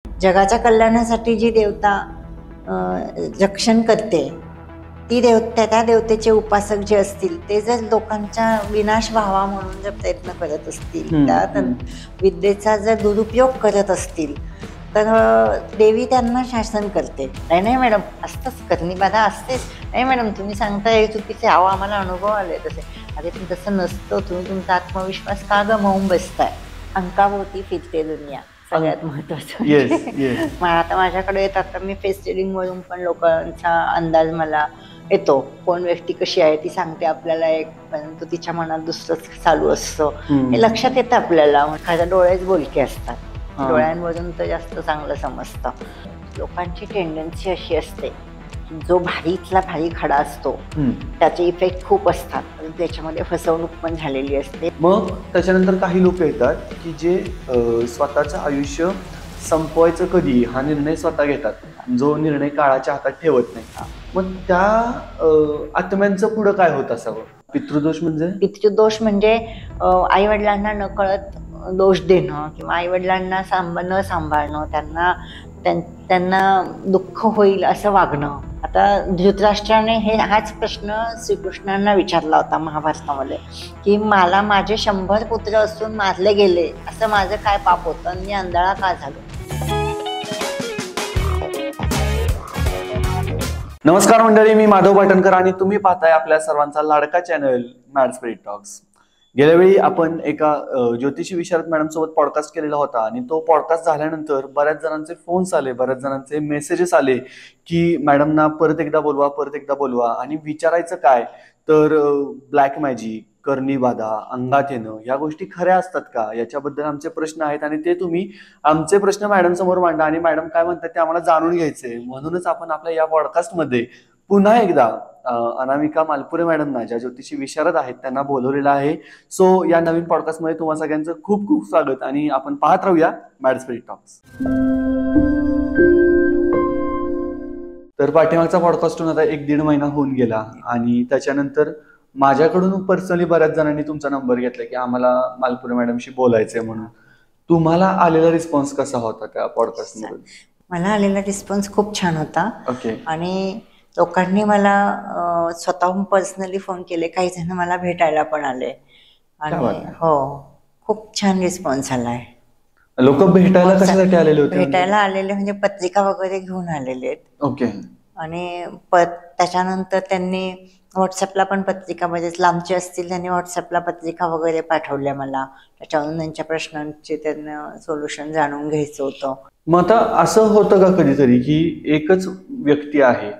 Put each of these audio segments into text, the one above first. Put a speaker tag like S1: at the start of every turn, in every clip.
S1: जगाच्या कल्याणासाठी जी देवता रक्षण करते ती त्या देवतेचे उपासक जे असतील ते जर लोकांचा विनाश व्हावा म्हणून जर प्रयत्न करत असतील, त्या विद्येचा जर दुरुपयोग करत असतील तर देवी त्यांना शासन करते. नाही मॅडम, असतंच, करणी-बाधा असतेच. नाही मॅडम, तुम्ही सांगताय चुकीचे, अहो आम्हाला अनुभव आले तसे. अरे पण तसं नसतं, तुम्ही तुमचा आत्मविश्वास का गमावून बसताय? अंकाभोवती फिरते दुनिया सगळ्यात महत्वाचं. मग आता माझ्याकडे येतात तर मी फेस रिडिंग वरून पण लोकांचा अंदाज मला येतो. कोण व्यक्ती कशी आहे ती सांगते आपल्याला एक, परंतु तिच्या मनात दुसरंच चालू असतं हे लक्षात येतं आपल्याला. खरं डोळेच बोलके असतात, डोळ्यांवरून तर जास्त चांगलं समजतं. लोकांची टेंडन्सी अशी असते, जो भारीतला भारी खडा असतो त्याचे इफेक्ट खूप असतात, पण त्याच्यामध्ये फसवणूक पण झालेली असते.
S2: मग त्याच्यानंतर काही लोक येतात की जे स्वतःचं आयुष्य संपवायचं कधी हा निर्णय स्वतः घेतात, जो निर्णय काळाच्या हातात ठेवत नाही. मग त्या आत्म्यांचं पुढं काय होत असावं? पितृदोष
S1: म्हणजे आई वडिलांना नकळत दोष देणं किंवा आई वडिलांना न सांभाळणं, त्यांना दुःख होईल असं वागणं. आता धृतराष्ट्राने हाच प्रश्न श्रीकृष्णांना विचारला होता महाभारतामध्ये, की मला माझे 100 पुत्र असून मारले गेले, असं माझं काय पाप होतं आणि मी आंधळा का झालो?
S2: नमस्कार मंडळी, मी माधव पाटणकर आणि तुम्ही पाहताय आपल्या सर्वांचा लाडका चॅनल मॅड स्पिरिट टॉक्स. गेल्या वेळी आपण एका ज्योतिषी विशारद मॅडम सोबत पॉडकास्ट केलेला होता आणि तो पॉडकास्ट झाल्यानंतर बऱ्याच जणांचे फोन्स आले, बऱ्याच जणांचे मेसेजेस आले की मॅडमना परत एकदा बोलवा आणि विचारायचं काय तर ब्लॅक मॅजिक, करणी-बाधा, अंगात येणं या गोष्टी खऱ्या असतात का, याच्याबद्दल आमचे प्रश्न आहेत आणि ते तुम्ही आमचे प्रश्न मॅडम समोर मांडा आणि मॅडम काय म्हणतात ते आम्हाला जाणून घ्यायचे. म्हणूनच आपण आपल्या या पॉडकास्टमध्ये पुन्हा एकदा अनामिका मालपुरे मॅडमना, ज्या ज्योतिषी विशारद आहेत, त्यांना बोलवलेलं आहे. सो या नवीन पॉडकास्टमध्ये तुम्हा सगळ्यांचं खूप खूप स्वागत आणि आपण पाहत राहूया मॅड स्पिरिट टॉक्स. तर पाठीमागचा पॉडकास्टून आता 1-1.5 महिना होऊन गेला आणि त्याच्यानंतर माझ्याकडून पर्सनली बऱ्याच जणांनी तुमचा नंबर घेतला की आम्हाला मालपुरे मॅडमशी बोलायचंय म्हणून. तुम्हाला आलेला रिस्पॉन्स कसा होता त्या पॉडकास्टमध्ये?
S1: मला आलेला रिस्पॉन्स खूप छान होता. आणि लोकांनी मला स्वतःहून पर्सनली फोन केले, काही जण मला भेटायला पण आले आणि हो, खूप छान रिस्पॉन्स आलाय.
S2: लोक भेटायला कशासाठी आलेले होते?
S1: भेटायला आलेले म्हणजे पत्रिका वगैरे घेऊन आलेले आहेत. आणि त्याच्यानंतर त्यांनी व्हॉट्सअपला पण पत्रिका, म्हणजे लांबचे असतील त्यांनी व्हॉट्सअपला पत्रिका वगैरे पाठवल्या मला, त्याच्यावरून त्यांच्या प्रश्नांचे त्यांना सोल्युशन जाणून घ्यायचं होतं.
S2: मग आता असं होतं का कधीतरी की एकच व्यक्ती आहे,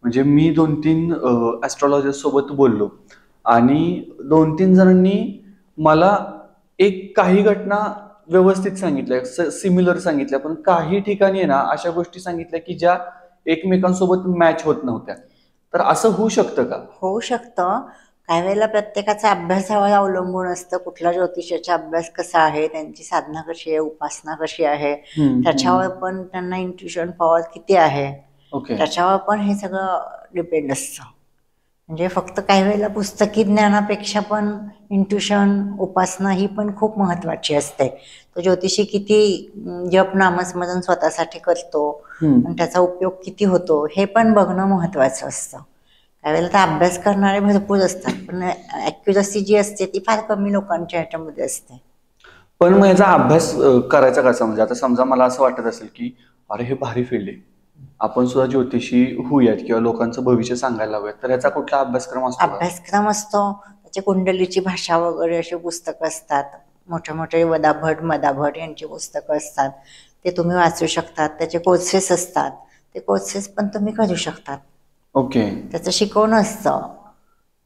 S2: म्हणजे मी 2-3 ऍस्ट्रॉलॉजर सोबत बोललो आणि 2-3 जणांनी मला काही घटना व्यवस्थित सांगितल्या, सिमिलर सांगितल्या, पण काही ठिकाणी ना अशा गोष्टी सांगितल्या की ज्या एकमेकांसोबत मॅच होत नव्हत्या. तर असं होऊ शकतं का?
S1: होऊ शकतं. काही वेळेला प्रत्येकाचा अभ्यासावर अवलंबून असतं, कुठल्या ज्योतिषाचा अभ्यास कसा आहे, त्यांची साधना कशी आहे, उपासना कशी आहे, त्याच्यावर पण त्यांना इंट्युशन पॉवर किती आहे, त्याच्यावर पण हे सगळं डिपेंड असतं. म्हणजे फक्त काही वेळेला पुस्तकी ज्ञानापेक्षा पण इंट्युशन, उपासना ही पण खूप महत्वाची असते. तो ज्योतिषी किती जप नामस्मरण स्वतःसाठी करतो आणि त्याचा उपयोग किती होतो हे पण बघणं महत्वाचं असतं. त्यावेळेला तर अभ्यास करणारे भरपूर असतात, पण ॲक्युरसी जी असते ती फार कमी लोकांच्या ह्याच्यामध्ये असते.
S2: पण मग याचा अभ्यास करायचा कसा? म्हणजे आता समजा मला असं वाटत असेल की अरे हे भारी फील्ड आहे, आपण सुद्धा ज्योतिषी होऊयात किंवा लोकांचं भविष्य सांगायला लावूयात, तर याचा कुठला अभ्यासक्रम असतो?
S1: अभ्यासक्रम असतो, त्याची कुंडलीची भाषा वगैरे अशी पुस्तकं असतात, मोठे मोठे मदाभट यांची पुस्तकं असतात, ते तुम्ही वाचू शकतात. त्याचे कोर्सेस असतात, ते कोर्सेस पण तुम्ही करू शकतात. त्याचं शिकवणं असतं.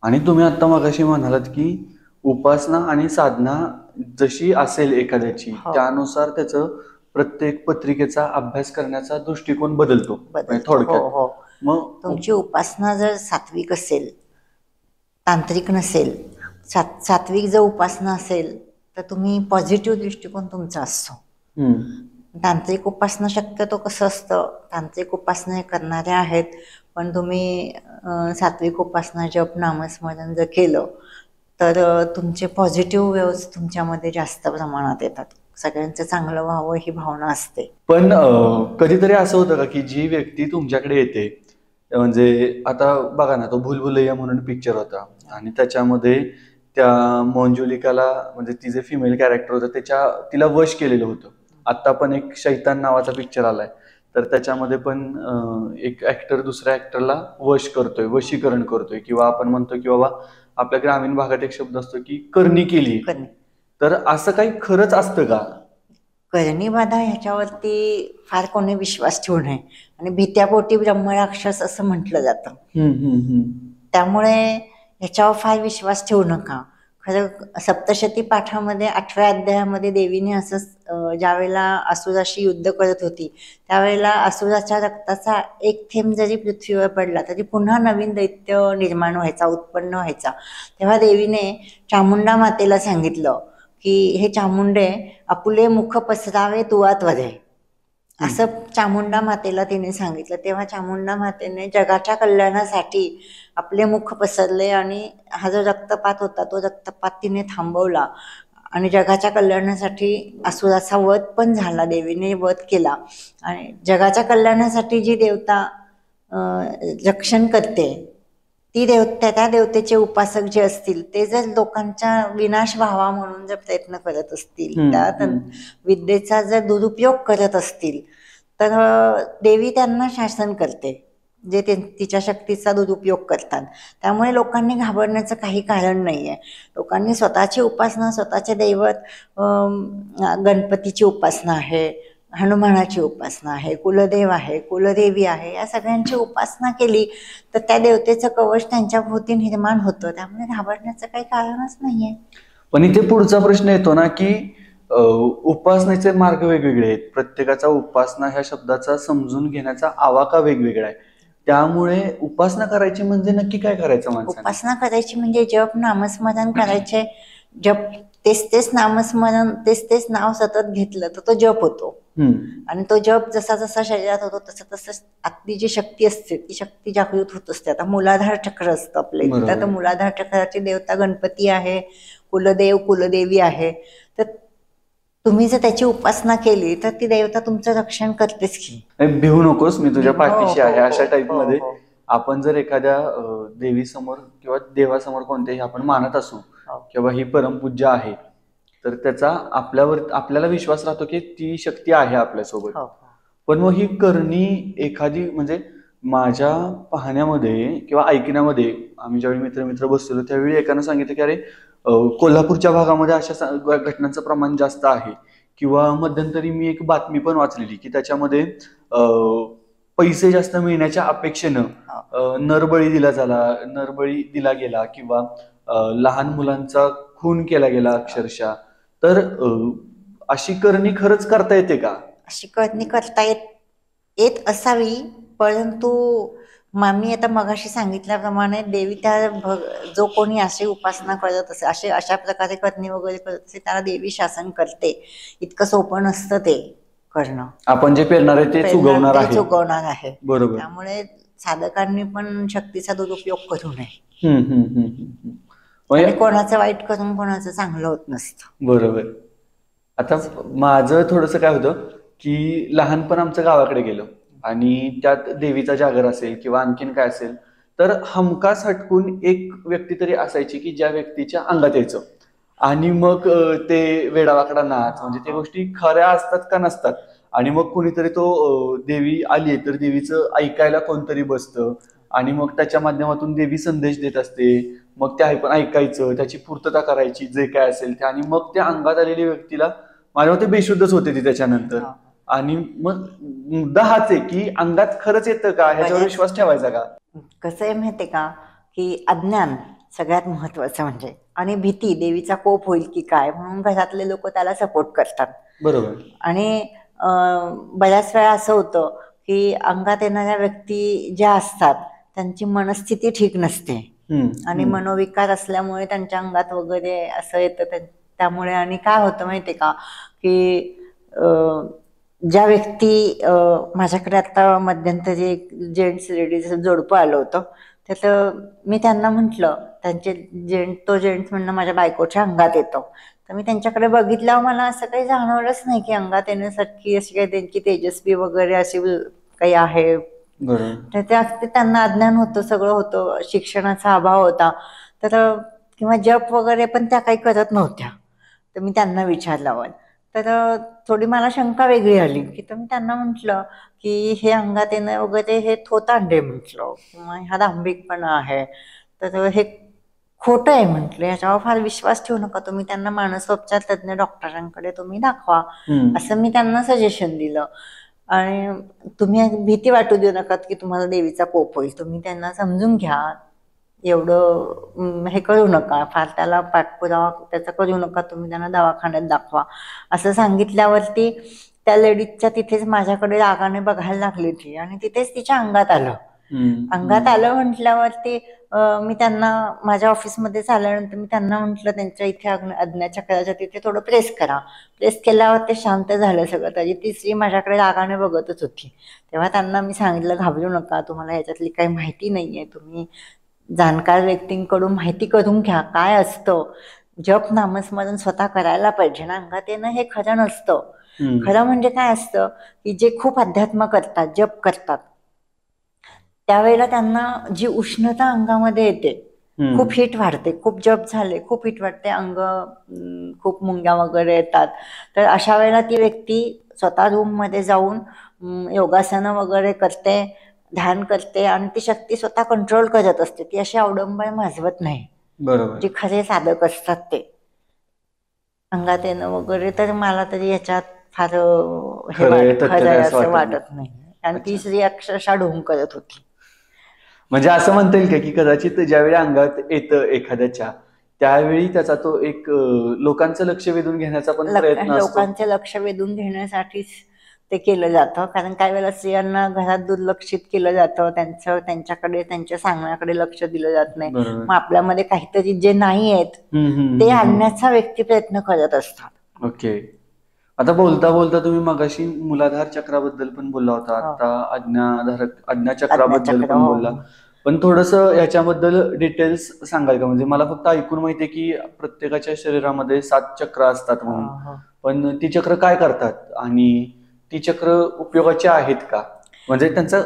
S2: आणि तुम्ही आता मगाशी म्हणालात की उपासना आणि साधना जशी असेल एखाद्याची, त्यानुसार त्याचं प्रत्येक पत्रिकेचा अभ्यास करण्याचा दृष्टिकोन बदलतो थोडक्यात.
S1: मग तुमची उपासना जर सात्विक असेल, तांत्रिक नसेल, सात्विक जर उपासना असेल तर तुम्ही पॉझिटिव्ह दृष्टिकोन तुमचा असतो. तांत्रिक उपासना शक्यतो कसं असतं, तांत्रिक उपासना करणारे आहेत, पण तुम्ही सात्विक उपासना जप नामस्मरण जर केलं तर तुमचे पॉझिटिव्ह वेव्स तुमच्यामध्ये जास्त प्रमाणात येतात. सगळ्यांचं चांगलं व्हावं ही भावना असते.
S2: पण कधीतरी असं होतं का की जी व्यक्ती तुमच्याकडे येते, म्हणजे आता बघा ना, तो भूलभुलैया म्हणून पिक्चर होता आणि त्याच्यामध्ये त्या मंजुलिकाला, म्हणजे ती जे फिमेल कॅरेक्टर होतं तिला वश केलेलं होतं. आता पण एक शैतान नावाचा पिक्चर आलाय, तर त्याच्यामध्ये पण एक ऍक्टर दुसऱ्या ऍक्टरला वशीकरण करतोय, किंवा आपण म्हणतो की बाबा आपल्या ग्रामीण भागात एक शब्द असतो की करणी केली. तर असं काही खरंच असतं का?
S1: करणीबाधा ह्याच्यावरती फार कोणी विश्वास ठेवू नये, आणि भीत्यापोटी ब्रह्मराक्षस असं म्हटलं जातं. त्यामुळे ह्याच्यावर फार विश्वास ठेवू नका. खरं सप्तशती पाठामध्ये 8व्या अध्यायामध्ये देवीने असं ज्यावेळेला असुराशी युद्ध करत होती त्यावेळेला असुराच्या रक्ताचा एक थेंब जरी पृथ्वीवर पडला तरी पुन्हा नवीन दैत्य निर्माण व्हायचा, उत्पन्न व्हायचा. तेव्हा देवीने चामुंडा मातेला सांगितलं की हे चामुंडे आपुले मुख पसरावे तुवात वधे, असं चामुंडा मातेला तिने सांगितलं. तेव्हा चामुंडा मातेने जगाच्या कल्याणासाठी आपले मुख पसरले आणि हा जो रक्तपात होता तो रक्तपात तिने थांबवला आणि जगाच्या कल्याणासाठी असुराचा वध पण झाला. देवीने वध केला. आणि जगाच्या कल्याणासाठी जी देवता रक्षण करते ती त्या देवतेचे उपासक जे असतील ते जर लोकांचा विनाश व्हावा म्हणून जर प्रयत्न करत असतील, त्या विद्येचा जर दुरुपयोग करत असतील तर देवी त्यांना शासन करते, जे तिच्या शक्तीचा दुरुपयोग करतात. त्यामुळे लोकांनी घाबरण्याचं काही कारण नाही आहे. लोकांनी स्वतःची उपासना, स्वतःचे दैवत गणपतीची उपासना आहे, हनुमानाची उपासना आहे, कुलदेव आहे, कुलदेवी आहे, या सगळ्यांची उपासना केली तर त्या देवतेचं कवच त्यांच्या भोवती निर्माण होतं. त्यामुळे घाबरण्याचं काही कारणच नाहीये.
S2: पण इथे पुढचा प्रश्न येतो ना की उपासनेचे मार्ग वेगवेगळे आहेत. प्रत्येकाचा उपासना ह्या शब्दाचा समजून घेण्याचा आवाका वेगवेगळा आहे. त्यामुळे उपासना करायची म्हणजे नक्की काय करायचं माणसाने?
S1: उपासना करायची म्हणजे जप नामस्मरण करायचे. जप तेच नामस्मरण, तेच नाव सतत घेतलं तर तो जप होतो. आणि तो जप जसा जसा शरीरात होतो तसं आपली जी शक्ती असते ती शक्ती जागृत होत असते. आता मूलाधार चक्र असतं आपल्या, तर मूलाधार चक्राची देवता गणपती आहे, कुलदेव कुलदेवी आहे. तर तुम्ही जर त्याची उपासना केली तर ती देवता तुमचं रक्षण करतेच की.
S2: भिवू नकोस, मी तुझ्या पाठीशी आहे, अशा टाईप मध्ये आपण जर एखाद्या देवी समोर किंवा देवासमोर कोणत्याही आपण मानत असू किंवा ही परमपूज्य आहे तर त्याचा आपल्याला विश्वास राहतो की ती शक्ती आहे आपल्यासोबत. पण मग ही करणी एखादी, म्हणजे माझ्या पाहण्यामध्ये किंवा ऐकण्यामध्ये आम्ही ज्यावेळी मित्र बसलेलो त्यावेळी एकानं सांगितलं की अरे कोल्हापूरच्या भागामध्ये अशा घटनांचं प्रमाण जास्त आहे. किंवा मध्यंतरी मी एक बातमी पण वाचलेली की त्याच्यामध्ये पैसे जास्त मिळण्याच्या अपेक्षेनं नरबळी दिला गेला किंवा लहान मुलांचा खून केला गेला अक्षरशः. तर अशी करणी खरंच करता येते का?
S1: अशी करणी करता येत असावी, परंतु मी आता मगाशी सांगितल्याप्रमाणे देवी त्या जो कोणी अशी उपासना करत असे अशा प्रकारे करणी वगैरे करत असे त्याला देवी शासन करते. इतकं सोपं नसतं ते करणं.
S2: आपण जे पेरणार आहे ते चुगवणार
S1: आहे.
S2: बरोबर.
S1: त्यामुळे साधकांनी पण शक्तीचा दुरुपयोग करू नये. आणि कोणाचं वाईट करून कोणाचं चांगलं होत नसतं.
S2: बरोबर. आता माझं थोडंसं काय होतं की लहानपण आमचं गावाकडे गेलं आणि त्यात देवीचा जागर असेल किंवा आणखीन काय असेल तर हमखास हटकून एक व्यक्ती तरी असायची की ज्या व्यक्तीच्या अंगात यायचं आणि मग ते वेडावाकडा नाच, म्हणजे त्या गोष्टी खऱ्या असतात का नसतात. आणि मग कुणीतरी तो देवी आली तर देवीचं ऐकायला कोणतरी बसतं आणि मग त्याच्या माध्यमातून देवी संदेश देत असते. मग ते आपण ऐकायचं, त्याची पूर्तता करायची जे काय असेल ते, आणि मग त्या अंगात आलेल्या व्यक्तीला माझ्या मते बेशुद्धच होते ती त्याच्यानंतर. आणि मग मुद्दा हाच आहे की अंगात खरंच येतं का, ह्याच्यावर विश्वास ठेवायचा का?
S1: कसं आहे माहितीये का की अज्ञान सगळ्यात महत्वाचं म्हणजे, आणि भीती, देवीचा कोप होईल की काय म्हणून घरातले लोक त्याला सपोर्ट करतात.
S2: बरोबर.
S1: आणि बऱ्याच वेळा असं होतं की अंगात येणाऱ्या व्यक्ती ज्या असतात त्यांची मनस्थिती ठीक नसते आणि मनोविकार असल्यामुळे त्यांच्या अंगात वगैरे असं येतं. त्यामुळे आणि काय होतं माहितीये का की ज्या व्यक्ती माझ्याकडे आता मध्यंतरी एक जेंट्स लेडीज जोडपं आलं होतं, त्याचं मी त्यांना म्हटलं, तो जेंट्स म्हणणं माझ्या बायकोच्या अंगात येतो. तर मी त्यांच्याकडे बघितल्यावर मला असं काही जाणवलंच नाही की अंगात येण्यासारखी अशी काही त्यांची तेजस्वी वगैरे अशी काही आहे. तर ते त्यांना अज्ञान होतं, सगळं होतं, शिक्षणाचा अभाव होता. तर किंवा जप वगैरे पण त्या काही करत नव्हत्या. तर मी त्यांना विचारल्यावर तर थोडी मला शंका वेगळी आली की तर मी त्यांना म्हटलं की हे अंगात येणं वगैरे हे थोतांडे म्हटलं किंवा हा दांभिकपणा आहे. तर हे खोटं आहे म्हटलं, याच्यावर फार विश्वास ठेवू नका तुम्ही, त्यांना मानसोपचार तज्ज्ञ डॉक्टरांकडे तुम्ही दाखवा असं मी त्यांना सजेशन दिलं. आणि तुम्ही भीती वाटू देऊ नका की तुम्हाला देवीचा कोप होईल, तुम्ही त्यांना समजून घ्या, एवढं हे करू नका, फार त्याला पाठपुरावा त्याचा करू नका, तुम्ही त्यांना दवाखान्यात दाखवा असं सांगितल्यावरती त्या लेडीजच्या तिथेच माझ्याकडे रागाने बघायला लागली ती आणि तिथेच तिच्या अंगात आलं. अंगात आलं म्हटल्यावरती मी त्यांना माझ्या ऑफिसमध्ये आल्यानंतर मी त्यांना म्हटलं त्यांच्या इथे आज्ञाचक्राच्या तिथे थोडं प्रेस करा. प्रेस केल्यावर ते शांत झालं सगळं. त्याची तिसरी माझ्याकडे रागाने बघतच होती. तेव्हा त्यांना मी सांगितलं घाबरू नका, तुम्हाला याच्यातली काही माहिती नाहीये, तुम्ही जाणकार व्यक्तींकडून माहिती करून घ्या काय असतं. जप नामस्मरण स्वतः करायला पाहिजे ना, अंगात येणं हे खरं नसतं. खरं म्हणजे काय असतं की जे खूप अध्यात्म करतात, जप करतात, त्यावेळेला त्यांना जी उष्णता अंगामध्ये येते, खूप हीट वाढते, खूप जप झाले खूप हीट वाढते, अंग खूप मुंग्या वगैरे येतात. तर अशा वेळेला ती व्यक्ती स्वतः रूममध्ये जाऊन योगासनं वगैरे करते, ध्यान करते आणि ती शक्ती स्वतः कंट्रोल करत असते. ती अशी अवडंबर माजवत नाही.
S2: बरोबर.
S1: जे खरे साधक असतात ते अंगात येणं वगैरे, तर मला तरी याच्यात फार खरं आहे असं वाटत नाही. आणि ती स्त्री अक्षरशः ढोंग करत होती.
S2: म्हणजे असं म्हणता येईल का की कदाचित ज्यावेळी अंगात येतं एखाद्याच्या त्यावेळी त्याचा तो एक लोकांचं लक्ष वेधून घेण्याचा पण प्रयत्न असतो.
S1: लोकांचे लक्ष वेधून घेण्यासाठीच ते केलं जातं. कारण काही वेळेला स्त्रियांना घरात दुर्लक्षित केलं जातं, त्यांच्याकडे त्यांच्या सांगण्याकडे लक्ष दिलं जात नाही. मग आपल्यामध्ये काहीतरी जे नाही आहेत ते आणण्याचा व्यक्ती प्रयत्न करत असतात.
S2: ओके. आता बोलता बोलता तुम्ही मगाशी मूलाधार चक्राबद्दल पण बोलला होता, आता आज्ञाचक्राबद्दल पण बोलला, पण थोडस याच्याबद्दल डिटेल्स सांगाल का? म्हणजे मला फक्त ऐकून माहितीये की प्रत्येकाच्या शरीरामध्ये 7 चक्र असतात म्हणून, पण ती चक्र काय करतात आणि ती चक्र उपयोगाची आहेत का? म्हणजे त्यांचं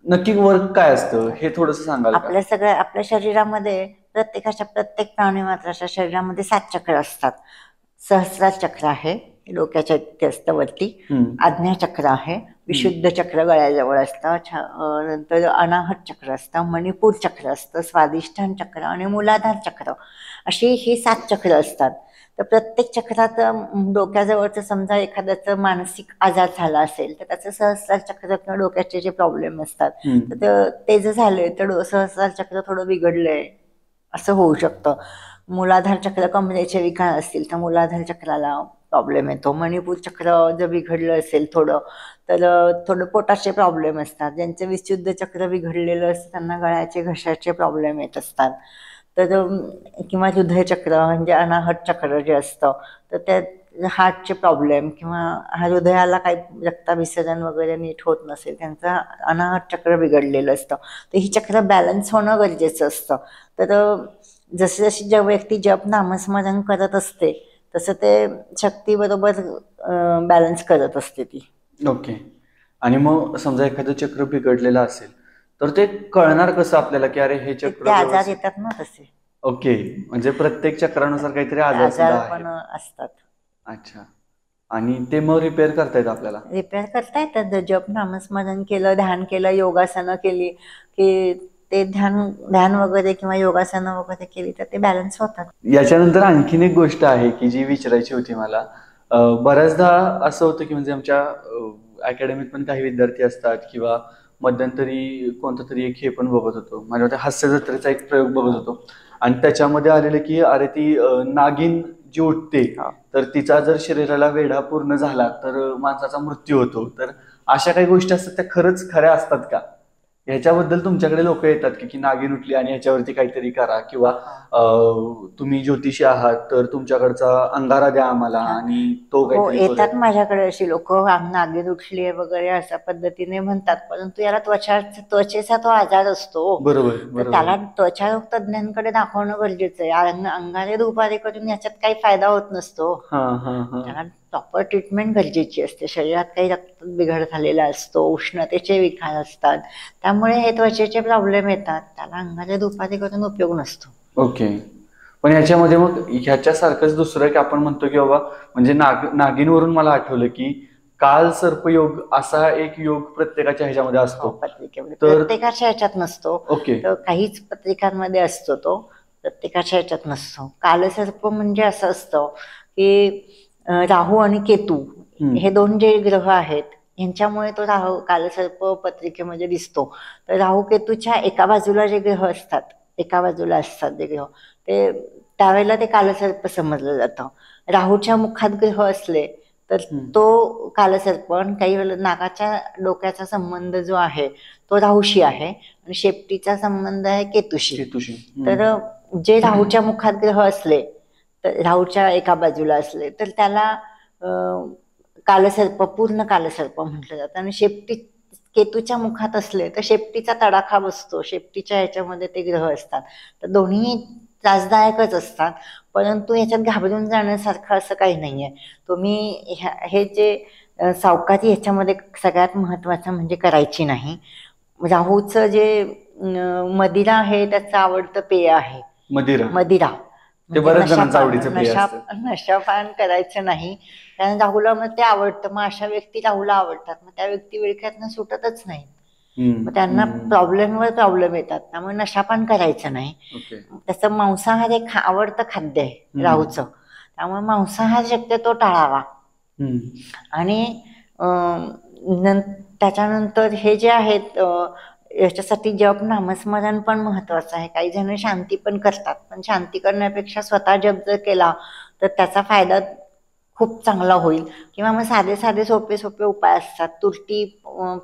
S2: नक्की वर्क काय असतं हे थोडस सांगाल का?
S1: आपल्या शरीरामध्ये प्रत्येक प्राणीमात्राच्या शरीरामध्ये 7 चक्र असतात. सहस्रार चक्र आहे, डोक्याच्या इथे असतं वरती. आज्ञाचक्र आहे, विशुद्ध चक्र गळ्याजवळ असतं. नंतर अनाहत चक्र असतं, मणिपूर चक्र असतं, स्वादिष्ठान चक्र आणि मूलाधार चक्र, अशी ही 7 चक्र असतात. तर प्रत्येक चक्रात डोक्याजवळचं समजा एखाद्याचं मानसिक आजार झाला असेल तर त्याचं सहस्रार चक्र किंवा डोक्याचे जे प्रॉब्लेम असतात तर ते जर झाले तर सहस्रार चक्र थोडं बिघडलंय असं होऊ शकतं. मूलाधार चक्र कमरेचे विकार असतील तर मूलाधार चक्राला प्रॉब्लेम येतो. मणिपूर चक्र जर बिघडलं असेल थोडं तर थोडं पोटाचे प्रॉब्लेम असतात. ज्यांचे विशुद्ध चक्र बिघडलेलं असतं त्यांना गळ्याचे घशाचे प्रॉब्लेम येत असतात. तर किंवा हृदयचक्र म्हणजे अनाहत चक्र जे असतं तर त्या हार्टचे प्रॉब्लेम किंवा हृदयाला काही रक्ताभिसरण वगैरे नीट होत नसेल त्यांचं अनाहत चक्र बिघडलेलं असतं. तर ही चक्र बॅलन्स होणं गरजेचं असतं. तर जशी जशी ज्या व्यक्ती जप नामस्मरण करत असते तसं ते शक्ती बरोबर बॅलन्स करत असते ती.
S2: ओके. आणि मग समजा एखादं चक्र बिघडलेलं असेल तर ते कळणार कसं आपल्याला की अरे हे चक्र
S1: आजार येतात ना तसे.
S2: ओके. म्हणजे प्रत्येक चक्रानुसार काहीतरी आजार
S1: पण असतात.
S2: अच्छा. आणि ते मग रिपेअर करता येतात आपल्याला?
S1: रिपेअर करता येतात. जप नामस्मरण केलं, ध्यान केलं, योगासनं केली की ते ध्यान वगैरे किंवा योगासनं वगैरे केली तर ते बॅलन्स होतात.
S2: याच्यानंतर आणखीन एक गोष्ट आहे की जी विचारायची होती मला. बऱ्याचदा असं होतं की म्हणजे आमच्या अकॅडमीत पण काही विद्यार्थी असतात किंवा मध्यंतरी कोणतं तरी एक हे पण बघत होतो, माझ्या मते हास्य जत्रेचा एक प्रयोग बघत होतो आणि त्याच्यामध्ये आलेलं की अरे ती नागिन जी उठते तर तिचा जर शरीराला वेढा पूर्ण झाला तर माणसाचा मृत्यू होतो. तर अशा काही गोष्टी असतात त्या खरंच खऱ्या असतात का? ह्याच्याबद्दल तुमच्याकडे लोक येतात की नागिन उठली आणि ह्याच्यावरती काहीतरी करा, किंवा तुम्ही ज्योतिषी आहात तर तुमच्याकडचा अंगारा द्या आम्हाला
S1: हा.
S2: आणि तो
S1: हो,
S2: काहीतरी
S1: येतात
S2: करूया.
S1: माझ्याकडे अशी लोक, नागिन उठली आहे वगैरे अशा पद्धतीने म्हणतात, परंतु याला त्वचेचा तो आजार असतो.
S2: बरोबर
S1: तर
S2: बरोबर.
S1: त्याला त्वचा तज्ञांकडे दाखवणं गरजेचं आहे. अंगारे दुपारी करून याच्यात काही फायदा होत नसतो.
S2: हा हा हा.
S1: त्याला प्रॉपर ट्रीटमेंट गरजेची असते. शरीरात काही रक्त बिघड झालेला असतो, उष्णतेचे विकार असतात, त्यामुळे हे त्वचेचे प्रॉब्लेम येतात. त्याला अंगारे दुपारी करून उपयोग नसतो.
S2: ओके. पण ह्याच्यामध्ये मग ह्याच्यासारखंच दुसरं की आपण म्हणतो की बाबा, म्हणजे नागिनवरून मला आठवलं की काल सर्पयोग असा एक योग प्रत्येकाच्या ह्याच्यामध्ये असतो.
S1: पत्रिकेमध्ये
S2: तर
S1: प्रत्येकाच्या ह्याच्यात नसतो.
S2: ओके.
S1: तर काहीच पत्रिकांमध्ये असतो, तो प्रत्येकाच्या ह्याच्यात नसतो. कालसर्प म्हणजे असं असतं की राहू आणि केतू हे दोन जे ग्रह आहेत यांच्यामुळे तो राहू कालसर्प पत्रिकेमध्ये दिसतो. तर राहू केतूच्या एका बाजूला जे ग्रह असतात, एका बाजूला असतात जे ग्रह, ते त्यावेळेला ते कालसर्प समजलं जातं. राहूच्या मुखात ग्रह असले तर तो कालसर्प, आणि काही वेळेला नागाच्या डोक्याचा संबंध जो आहे तो राहूशी आहे आणि शेपटीचा संबंध आहे केतूशी. तर जे राहूच्या मुखात ग्रह असले, तर राहूच्या एका बाजूला असले तर त्याला कालसर्प, पूर्ण कालसर्प म्हटलं जातं. आणि शेपटी केतूच्या मुखात असले तर शेपटीचा तडाखा बसतो, शेपटीच्या ह्याच्यामध्ये ते ग्रह असतात. तर दोन्ही त्रासदायकच असतात, परंतु ह्याच्यात घाबरून जाण्यासारखं असं काही नाहीये. तुम्ही हे जे सावकारी ह्याच्यामध्ये सगळ्यात महत्वाचं म्हणजे करायची नाही. राहूचं जे मदिरा आहे त्याचं आवडतं पेय आहे मदिरा.
S2: ते बऱ्याच जणांचं आवडीचं पेय असतं.
S1: नशापान करायचं नाही, कारण राहूला मग ते आवडतं. मग अशा व्यक्ती राहूला आवडतात, मग त्या व्यक्ती विळख्यातनं सुटतच नाही, मग त्यांना प्रॉब्लेम येतात. त्यामुळे नशापान करायचं नाही. त्याचं मांसाहार एक आवडतं खाद्य आहे राहूचं, त्यामुळे मांसाहार शक्यतो टाळावा. आणि त्याच्यानंतर हे जे आहेत याच्यासाठी जप नामस्मरण पण महत्वाचं आहे. काही जण शांती पण करतात, पण शांती करण्यापेक्षा स्वतः जप जर केला तर त्याचा फायदा खूप चांगला होईल. किंवा मग साधे साधे सोपे उपाय असतात. तुरटी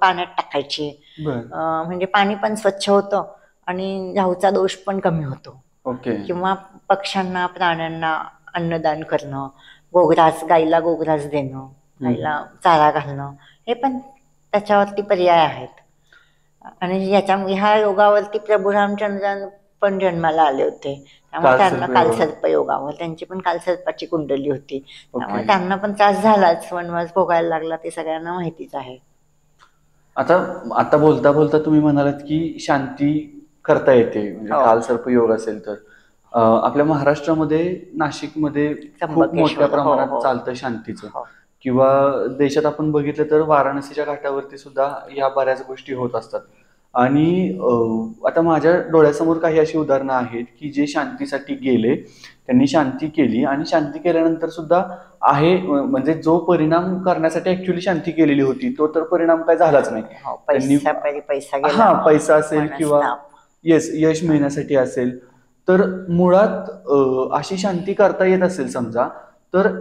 S1: पाण्यात टाकायची, म्हणजे पाणी पण स्वच्छ होतं आणि राहूचा दोष पण कमी होतो. किंवा पक्ष्यांना, प्राण्यांना अन्नदान करणं, गाईला गोग्रास देणं, गाईला चारा घालणं, हे पण त्याच्यावरती पर्याय आहेत. आणि ह्या योगावरती प्रभू रामचंद्रन पण जन्माला आले होते, त्यामुळे त्यांना कालसर्प योगावर, त्यांची पण कालसर्पाची कुंडली होती, त्यामुळे त्यांना पण त्रास झालाच, वनवास भोगायला लागला, ते सगळ्यांना माहितीच आहे.
S2: आता बोलता बोलता तुम्ही म्हणालात की शांती करता येते, म्हणजे कालसर्प योग असेल तर. आपल्या महाराष्ट्रामध्ये, नाशिकमध्ये खूप मोठ्या प्रमाणात चालतं शांतीचं. किंवा देशात आपण बघितलं तर वाराणसीच्या घाटावरती सुद्धा या बऱ्याच गोष्टी होत असतात. आणि आता माझ्या डोळ्यासमोर काही अशी उदाहरणं आहेत की जे शांतीसाठी गेले, त्यांनी शांती केली, आणि शांती केल्यानंतर सुद्धा आहे, म्हणजे जो परिणाम करण्यासाठी ऍक्च्युली शांती केलेली होती तो तर परिणाम काय झालाच नाही. पैसा असेल किंवा यश मिळण्यासाठी असेल, तर मुळात अशी शांती करता येत असेल समजा, तर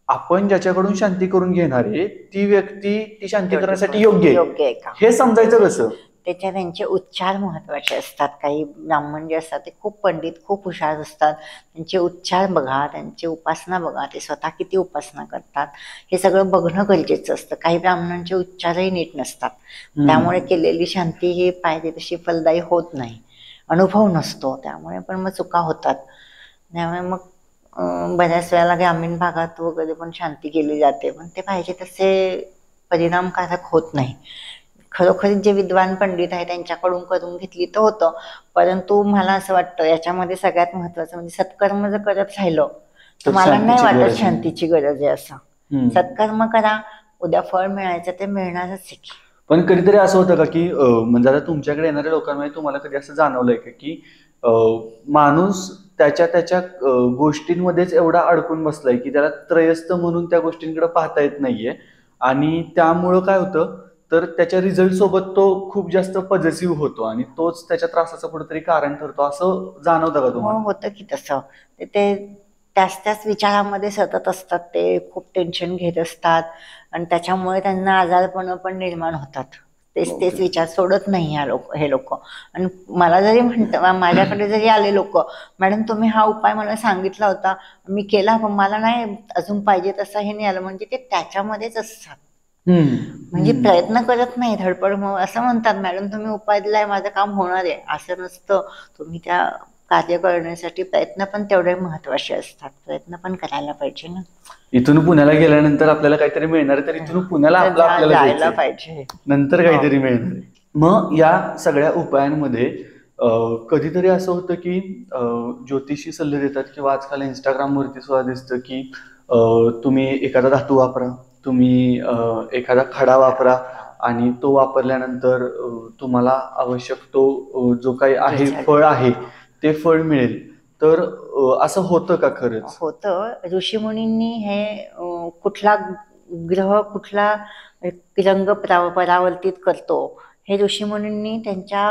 S2: आपण ज्याच्याकडून शांती करून घेणार आहे ती व्यक्ती ती शांती करण्यासाठी योग्य आहे हे समजायचं कसं?
S1: त्यांचे उच्चार महत्वाचे असतात. काही ब्राह्मण जे असतात ते खूप पंडित, खूप हुशार असतात, त्यांचे उच्चार बघा, त्यांची उपासना बघा, ते स्वतः किती उपासना करतात हे सगळं बघणं गरजेचं असतं. काही ब्राह्मणांचे उच्चारही नीट नसतात, त्यामुळे केलेली शांती ही पाहिजे तशी फलदायी होत नाही, अनुभव नसतो, त्यामुळे पण मग चुका होतात. त्यामुळे मग बऱ्याच वेळेला ग्रामीण भागात वगैरे पण शांती केली जाते, पण ते पाहिजे तसे परिणामकारक होत नाही. खरोखर जे विद्वान पंडित आहे त्यांच्याकडून करून घेतली तर होतं, परंतु मला असं वाटतं याच्यामध्ये सगळ्यात महत्वाचं म्हणजे सत्कर्म जर करत राहिलं तर मला नाही वाटत शांतीची गरज आहे असं. सत्कर्म करा, उद्या फळ मिळायचं ते मिळणारच आहे.
S2: पण कधीतरी असं होतं का की म्हणजे आता तुमच्याकडे येणाऱ्या लोकांमध्ये तुम्हाला कधी असं जाणवलंय का की माणूस त्याच्या गोष्टींमध्येच एवढा अडकून बसलाय की त्याला त्रयस्थ म्हणून त्या गोष्टींकडे पाहता येत नाहीये, आणि त्यामुळं काय होतं तर त्याच्या रिझल्ट सोबत तो खूप जास्त पॉझिटिव्ह होतो आणि तोच त्याच्या त्रासाचं कुठेतरी कारण ठरतो, असं जाणवतं का तुम्हाला?
S1: होतं की तसं. ते त्याच विचारामध्ये सतत असतात, ते खूप टेन्शन घेत असतात आणि त्याच्यामुळे त्यांना आजारपण पण निर्माण होतात. तेच विचार सोडत नाही हे लोक. आणि मला जरी म्हणतात, माझ्याकडे जरी आले लोक, मॅडम तुम्ही हा उपाय मला सांगितला होता, मी केला पण मला नाही अजून पाहिजे तसं हे नाही आलं, म्हणजे ते त्याच्यामध्येच असतात. म्हणजे प्रयत्न करत नाही, धडपड. मग असं म्हणतात मॅडम तुम्ही उपाय दिलाय माझं काम होणार आहे, असं नसतं. तुम्ही त्या कार्य करण्यासाठी प्रयत्न पण तेवढे महत्वाचे असतात, प्रयत्न पण करायला पाहिजे ना.
S2: इथून पुण्याला गेल्यानंतर आपल्याला काहीतरी मिळणार आहे, तर इथून पुण्याला आपल्याला
S1: जायला पाहिजे,
S2: नंतर काहीतरी मिळणार आहे. मग या सगळ्या उपायांमध्ये कधीतरी असं होतं की ज्योतिषी सल्ले देतात, किंवा आजकाल इंस्टाग्रामवरती सुद्धा दिसतं की तुम्ही एखादा धातू वापरा, तुम्ही एखादा खडा वापरा, आणि तो वापरल्यानंतर तुम्हाला आवश्यक तो जो काही आहे फळ आहे ते फळ मिळेल. तर असं होतं का खरंच?
S1: होतं. ऋषीमुनींनी हे कुठला ग्रह कुठला रंग परावर्तित करतो हे ऋषीमुनींनी त्यांच्या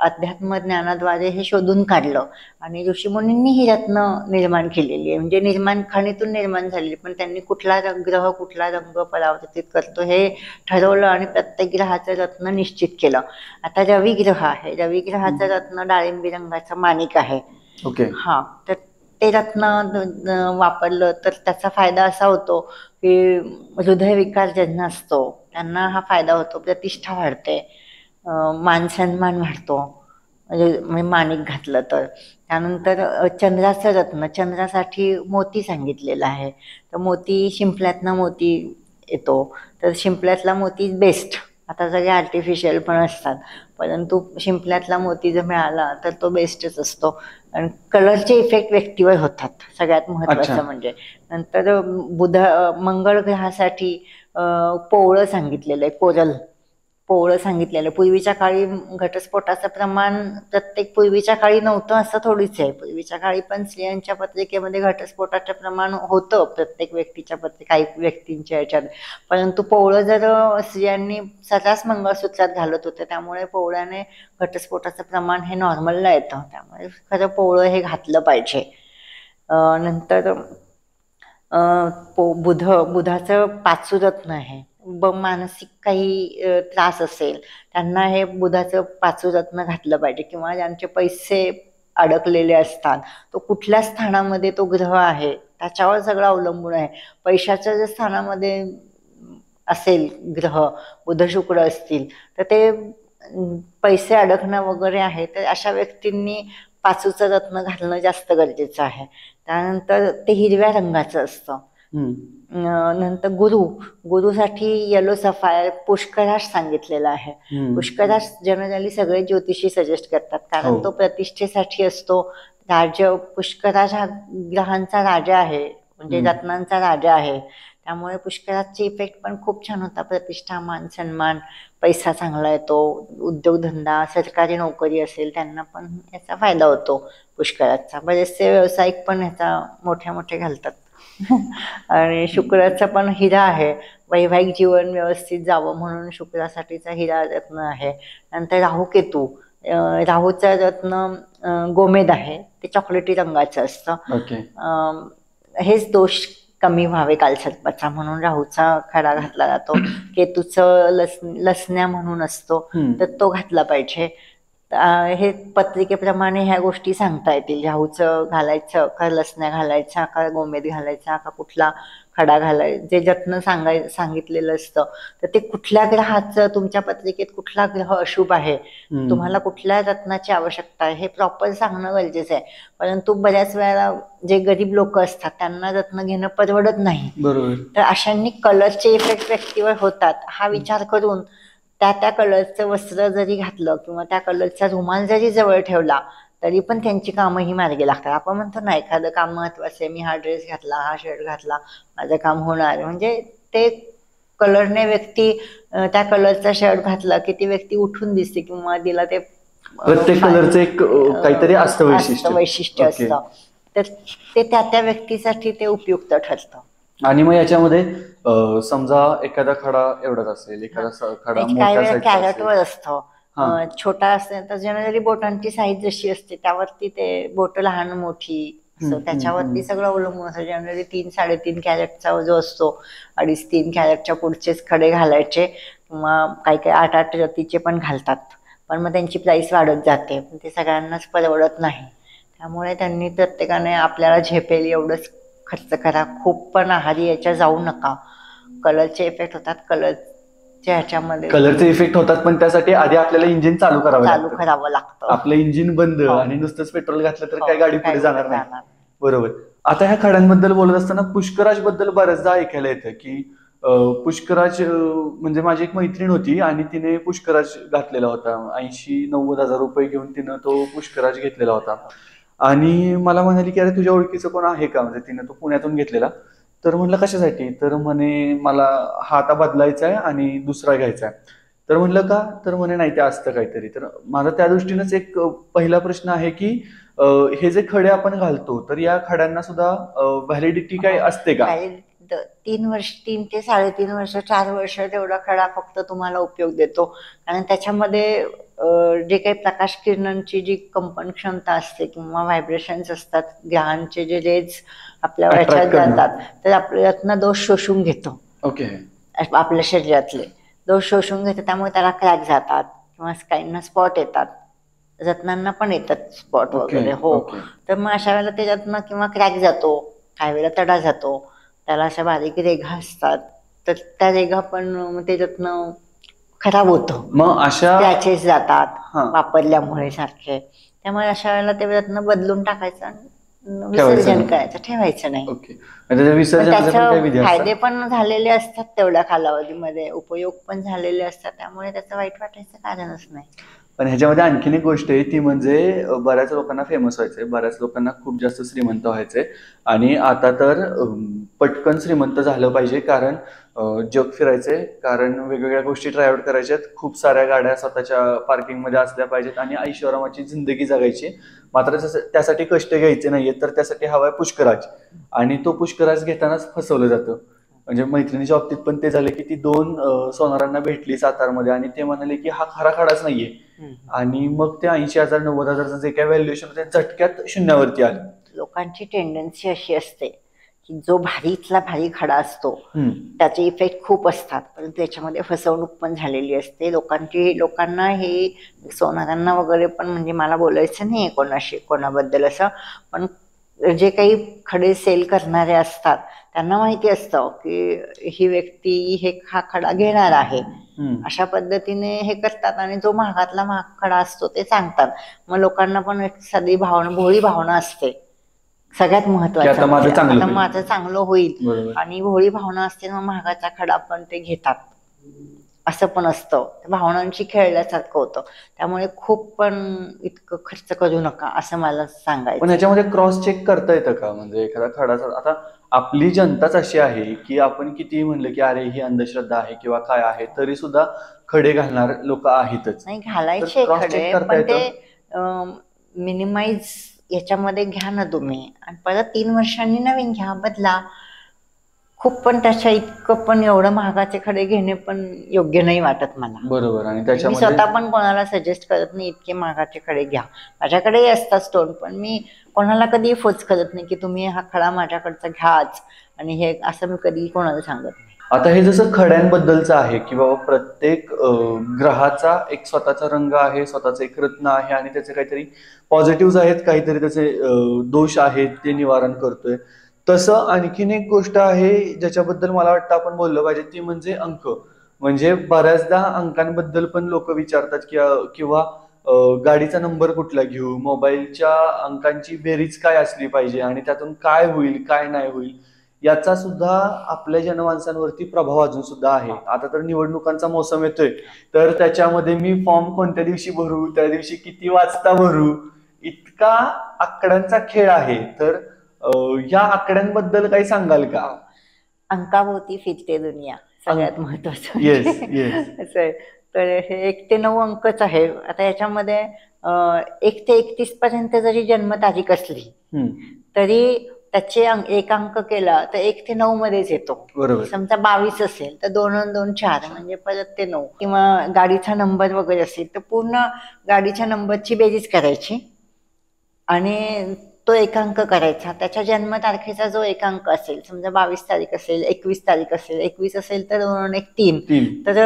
S1: अध्यात्म ज्ञानाद्वारे हे शोधून काढलं. आणि ऋषीमुनींनी ही रत्न निर्माण केलेली आहे, म्हणजे खाणीतून निर्माण झालेली, पण त्यांनी कुठला ग्रह कुठला रंग परावर्तित करतो हे ठरवलं आणि प्रत्येक ग्रहाचं रत्न निश्चित केलं. आता रवी ग्रह आहे, रवी ग्रहाचं रत्न डाळिंबी रंगाचं माणिक आहे.
S2: ओके.
S1: हा, तर ते रत्न वापरलं तर त्याचा फायदा असा होतो की हृदयविकार ज्यांना असतो त्यांना हा फायदा होतो, प्रतिष्ठा वाढते, मान सन्मान वाढतो, म्हणजे माणिक घातलं तर. त्यानंतर चंद्राचं रत्न, चंद्रासाठी मोती सांगितलेलं आहे, तर मोती शिंपल्यातनं मोती येतो, तर शिंपल्यातला मोती बेस्ट. आता सगळे आर्टिफिशियल पण असतात, परंतु शिंपल्यातला मोती जर मिळाला तर तो बेस्टच असतो. आणि कलरचे इफेक्ट व्यक्तीवर होतात सगळ्यात महत्त्वाचं म्हणजे. नंतर मंगळ ग्रहासाठी पोवळं सांगितलेलं आहे, पोवळं सांगितलेलं. पूर्वीच्या काळी घटस्फोटाचं प्रमाण पूर्वीच्या काळी नव्हतं असं थोडीच आहे, पूर्वीच्या काळी पण स्त्रियांच्या पत्रिकेमध्ये घटस्फोटाचं प्रमाण होतं, प्रत्येक व्यक्तीच्या काही व्यक्तींच्या ह्याच्यात. परंतु पोवळं जर स्त्रियांनी सर्रास मंगळसूत्रात घालत होते, त्यामुळे पोवळ्याने घटस्फोटाचं प्रमाण हे नॉर्मलला येतं, त्यामुळे खरं पोवळं हे घातलं पाहिजे. नंतर बुधाचं पाचूरत्न आहे, मानसिक काही त्रास असेल त्यांना हे बुधाचं पाचूरत्न घातलं पाहिजे. किंवा ज्यांचे पैसे अडकलेले असतात, तो कुठल्या स्थानामध्ये तो ग्रह आहे त्याच्यावर सगळं अवलंबून आहे. पैशाच्या जर स्थानामध्ये असेल ग्रह, बुध शुक्र असतील, तर ते पैसे अडकणं वगैरे आहे, तर अशा व्यक्तींनी पाचूचं रत्न घालणं जास्त गरजेचं आहे. त्यानंतर ते हिरव्या रंगाचं असतं. नंतर गुरुसाठी येलो सफायर पुष्कराश सांगितलेला आहे. पुष्कराश जनरली सगळे ज्योतिषी सजेस्ट करतात, कारण तो प्रतिष्ठेसाठी असतो. पुष्कराश हा ग्रहांचा राजा आहे, म्हणजे रत्नांचा राजा आहे, त्यामुळे पुष्कराजचे इफेक्ट पण खूप छान होता. प्रतिष्ठा, मान सन्मान, पैसा चांगला येतो, उद्योगधंदा, सरकारी नोकरी असेल त्यांना पण याचा फायदा होतो पुष्कराजचा. बरेचसे व्यावसायिक पण ह्याचा मोठे घालतात. आणि शुक्राचा पण हिरा आहे, वैवाहिक जीवन व्यवस्थित जावं म्हणून शुक्रासाठीचा हिरा रत्न आहे. नंतर राहूकेतू, राहूचं रत्न गोमेद आहे, ते चॉकलेटी रंगाचं असतं. हेच दोष कमी व्हावे कालसर्पाचा म्हणून राहूचा खडा घातला जातो. केतूचं लसण्या म्हणून असतो, तर तो घातला पाहिजे. हे पत्रिकेप्रमाणे ह्या गोष्टी सांगता येतील, राहूचं घालायचं का लसण्या घालायच्या का गोमेद घालायचा का कुठला खडा घालायचा, जे जत्न सांगितलेलं असतं. तर ते कुठल्या ग्रहाचं, तुमच्या पत्रिकेत कुठला ग्रह अशुभ आहे, तुम्हाला कुठल्या रत्नाची आवश्यकता आहे हे प्रॉपर सांगणं गरजेचं आहे. परंतु बऱ्याच वेळेला जे गरीब लोक असतात त्यांना रत्न घेणं परवडत नाही, तर अशांनी कलरचे इफेक्ट व्यक्तीवर होतात. हा विचार करून त्या कलरचं वस्त्र जरी घातलं किंवा त्या कलरचा रुमाल जरी जवळ ठेवला तरी पण त्यांची कामं ही मार्गी लागतात. आपण म्हणतो ना, एखादं काम महत्वाचं आहे, मी हा ड्रेस घातला, हा शर्ट घातला, माझं काम होणार. म्हणजे ते कलरने व्यक्ती त्या कलरचा शर्ट घातला की ती व्यक्ती उठून दिसते, किंवा तिला ते
S2: प्रत्येक कलरचं एक काहीतरी
S1: वैशिष्ट्य असतं, तर ते त्या व्यक्तीसाठी ते उपयुक्त ठरतं.
S2: आणि मग याच्यामध्ये समजा एखादा खडा एवढाच असेल, एखादा खडा
S1: काही वेळा कॅरेटवर असतं, छोटा असेल तर जनरली बोटांची साईज जशी असते त्यावरती ते बोट लहान मोठी त्याच्यावरती सगळं अवलंबून असतं. जनरली 3-3.5 कॅरेटचा जो असतो, 2.5-3 कॅरेटच्या पुढचेच खडे घालायचे. किंवा काही काही 8-8 जातीचे पण घालतात, पण मग त्यांची प्राईस वाढत जाते, पण ते सगळ्यांनाच परवडत नाही. त्यामुळे त्यांनी प्रत्येकाने आपल्याला झेपेल एवढंच खर्च करा, खूप पण आहारी याच्या जाऊ नका. कलरचे इफेक्ट होतात, कलरच्या ह्याच्यामध्ये
S2: कलरचे इफेक्ट होतात, पण त्यासाठी आधी आपल्याला इंजिन चालू करावं
S1: लागतं.
S2: आपलं इंजिन बंद
S1: हो.
S2: आणि नुसतंच पेट्रोल घातलं तर
S1: हो,
S2: काय गाडी पुढे जाणार नाही. बरोबर. आता ह्या खड्यांबद्दल बोलत असताना पुष्कराज बद्दल बऱ्याचदा ऐकायला येतं की पुष्कराज म्हणजे माझी एक मैत्रीण होती आणि तिने पुष्कराज घातलेला होता. 80-90 हजार रुपये घेऊन तिनं तो पुष्कराज घेतलेला होता आणि मला म्हणाली की अरे तुझ्या ओळखीचं कोण आहे का, म्हणजे तिनं तो पुण्यातून घेतलेला. तर म्हणलं कशासाठी, तर म्हणे मला हा आता बदलायचा आहे आणि दुसरा घ्यायचा आहे. तर म्हणलं का, तर म्हणे नाही ते असतं काहीतरी. तर माझा त्या दृष्टीनेच एक पहिला प्रश्न आहे की हे जे खडे आपण घालतो तर या खड्यांना सुद्धा व्हॅलिडिटी काय असते का?
S1: 3 वर्ष, 3 ते 3.5 वर्ष, 4 वर्ष तेवढा खडा फक्त तुम्हाला उपयोग देतो. कारण त्याच्यामध्ये जे काही प्रकाश किरणांची जी कंपन क्षमता असते किंवा व्हायब्रेशन्स असतात, ग्रहांचे जे रेज आपल्या ह्याच्यात जातात, तर आपल्यातनं दोष शोषून घेतो.
S2: ओके.
S1: आपल्या शरीरातले दोष शोषून घेतो, त्यामुळे त्याला क्रॅक जातात किंवा काहींना स्पॉट येतात, रत्नांना पण येतात स्पॉट वगैरे. हो. तर मग अशा वेळेला त्याच्यातनं किंवा क्रॅक जातो, काही वेळेला तडा जातो, त्याला अशा बारीक रेघा असतात, तर त्या रेघा पण त्याच्यातनं खराब होतं. मग अशा स्क्रॅचेस जातात वापरल्यामुळे सारखे. त्यामुळे अशा वेळेला ते त्यातनं बदलून टाकायचं आणि विसर्जन करायचं, ठेवायचं नाही. त्याचे फायदे पण झालेले असतात तेवढ्या कालावधीमध्ये, उपयोग पण झालेले असतात, त्यामुळे त्याचं वाईट वाटायचं कारणच नाही.
S2: पण ह्याच्यामध्ये आणखीन एक गोष्ट आहे ती म्हणजे बऱ्याच लोकांना फेमस व्हायचंय, बऱ्याच लोकांना खूप जास्त श्रीमंत व्हायचंय आणि आता तर पटकन श्रीमंत झालं पाहिजे, कारण जग फिरायचंय, कारण वेगवेगळ्या गोष्टी ट्राय आउट करायच्यात, खूप साऱ्या गाड्या स्वतःच्या पार्किंगमध्ये असल्या पाहिजेत आणि ऐशोआरामाची जिंदगी जगायची. मात्र त्यासाठी कष्ट घ्यायचे नाहीये, तर त्यासाठी हवाय पुष्कराज, आणि तो पुष्कराज घेतानाच फसवलं जातं. म्हणजे मैत्रिणीच्या बाबतीत पण ते झाले की ती 2 सोनारांना भेटली सातारमध्ये आणि ते म्हणाले की हा खरा खडाच नाहीये, आणि मग ते 80,000-90,000 जे काही व्हॅल्युएशन होते झटक्यात शून्यावरती आलं.
S1: लोकांची टेंडन्सी अशी असते की जो भारीतला भारी खडा असतो त्याचे इफेक्ट खूप असतात, परंतु त्याच्यामध्ये फसवणूक पण झालेली असते लोकांना. हे सोनारांना वगैरे पण, म्हणजे मला बोलायचं नाही कोणाबद्दल असं, पण जे काही खडे सेल करणारे असतात त्यांना माहिती असतं की ही व्यक्ती हा खडा घेणार आहे, अशा पद्धतीने हे करतात आणि जो महागातला महाग खडा असतो ते सांगतात. मग लोकांना पण एक साधी भावना, भोळी भावना असते सगळ्यात महत्वाचं, आता माझं चांगलं होईल, आणि भोळी भावना असते, मग महागाचा खडा पण ते घेतात. असं पण असतं, भावनांशी खेळल्यासारखं होतं. त्यामुळे खूप पण इतकं खर्च करू नका असं मला सांगायचं.
S2: पण ह्याच्यामध्ये क्रॉस चेक करता येतं का, म्हणजे एखादा खडाचा, आता आपली जनताच अशी आहे की आपण किती म्हणलं की अरे ही अंधश्रद्धा आहे किंवा काय आहे, तरी सुद्धा खडे घालणार लोक आहेतच.
S1: नाही, घालायचे खडे, पण ते मिनिमाइज याच्यामध्ये घ्या ना तुम्ही, आणि परत 3 वर्षांनी नवीन घ्या, बदला. खूप पण त्याच्या इतकं पण एवढं महागाचे खडे घेणे पण योग्य नाही वाटत मला.
S2: बरोबर. आणि
S1: मी स्वतः पण कोणाला सजेस्ट करत नाही इतके महागाचे खडे घ्या. माझ्याकडेही असतात स्टोन, पण मी कोणाला कधी फोर्स करत नाही की तुम्ही हा खडा माझ्याकडचा घ्याच, आणि हे असं मी कधी कोणाला सांगत नाही.
S2: आता हे जसं खड्यांबद्दलचं आहे की बाबा प्रत्येक ग्रहाचा एक स्वतःचा रंग आहे, स्वतःचं एक रत्न आहे, आणि त्याचे काहीतरी पॉझिटिव्ह आहेत, काहीतरी त्याचे दोष आहेत, ते निवारण करतोय. तसं आणखीन एक गोष्ट आहे ज्याच्याबद्दल मला वाटतं आपण बोललं पाहिजे, ती म्हणजे अंक. म्हणजे बऱ्याचदा अंकांबद्दल पण लोक विचारतात किंवा गाडीचा नंबर कुठला घेऊ, मोबाईलच्या अंकांची बेरीज काय असली पाहिजे आणि त्यातून काय होईल काय नाही होईल, याचा सुद्धा आपल्या जनमानसांवरती प्रभाव अजून सुद्धा आहे. आता तर निवडणुकांचा मोसम येतोय, तर त्याच्यामध्ये मी फॉर्म कोणत्या दिवशी भरू, त्या दिवशी किती वाजता भरू, इतका आकड्यांचा खेळ आहे. तर या आकड्यांबद्दल काही सांगाल का?
S1: अंकाभोवती फिरते दुनिया, सगळ्यात महत्वाचं असं आहे. तर हे 1 ते 9 अंकच आहे. आता याच्यामध्ये 1 ते 31 पर्यंत जरी जन्मतारीख असली तरी त्याचे 1 अंक केला तर 1 ते 9 मध्येच येतो.
S2: बरोबर.
S1: समजा 22 असेल तर 2 आणि 2 4, म्हणजे परत ते 9. किंवा गाडीचा नंबर वगैरे असेल तर पूर्ण गाडीच्या नंबरची बेरीज करायची आणि तो 1 अंक करायचा. त्याच्या जन्मतारखेचा जो 1 अंक असेल, समजा 22 तारीख असेल, 21 तारीख असेल, 21 असेल तर 2 आणि 1 3, तर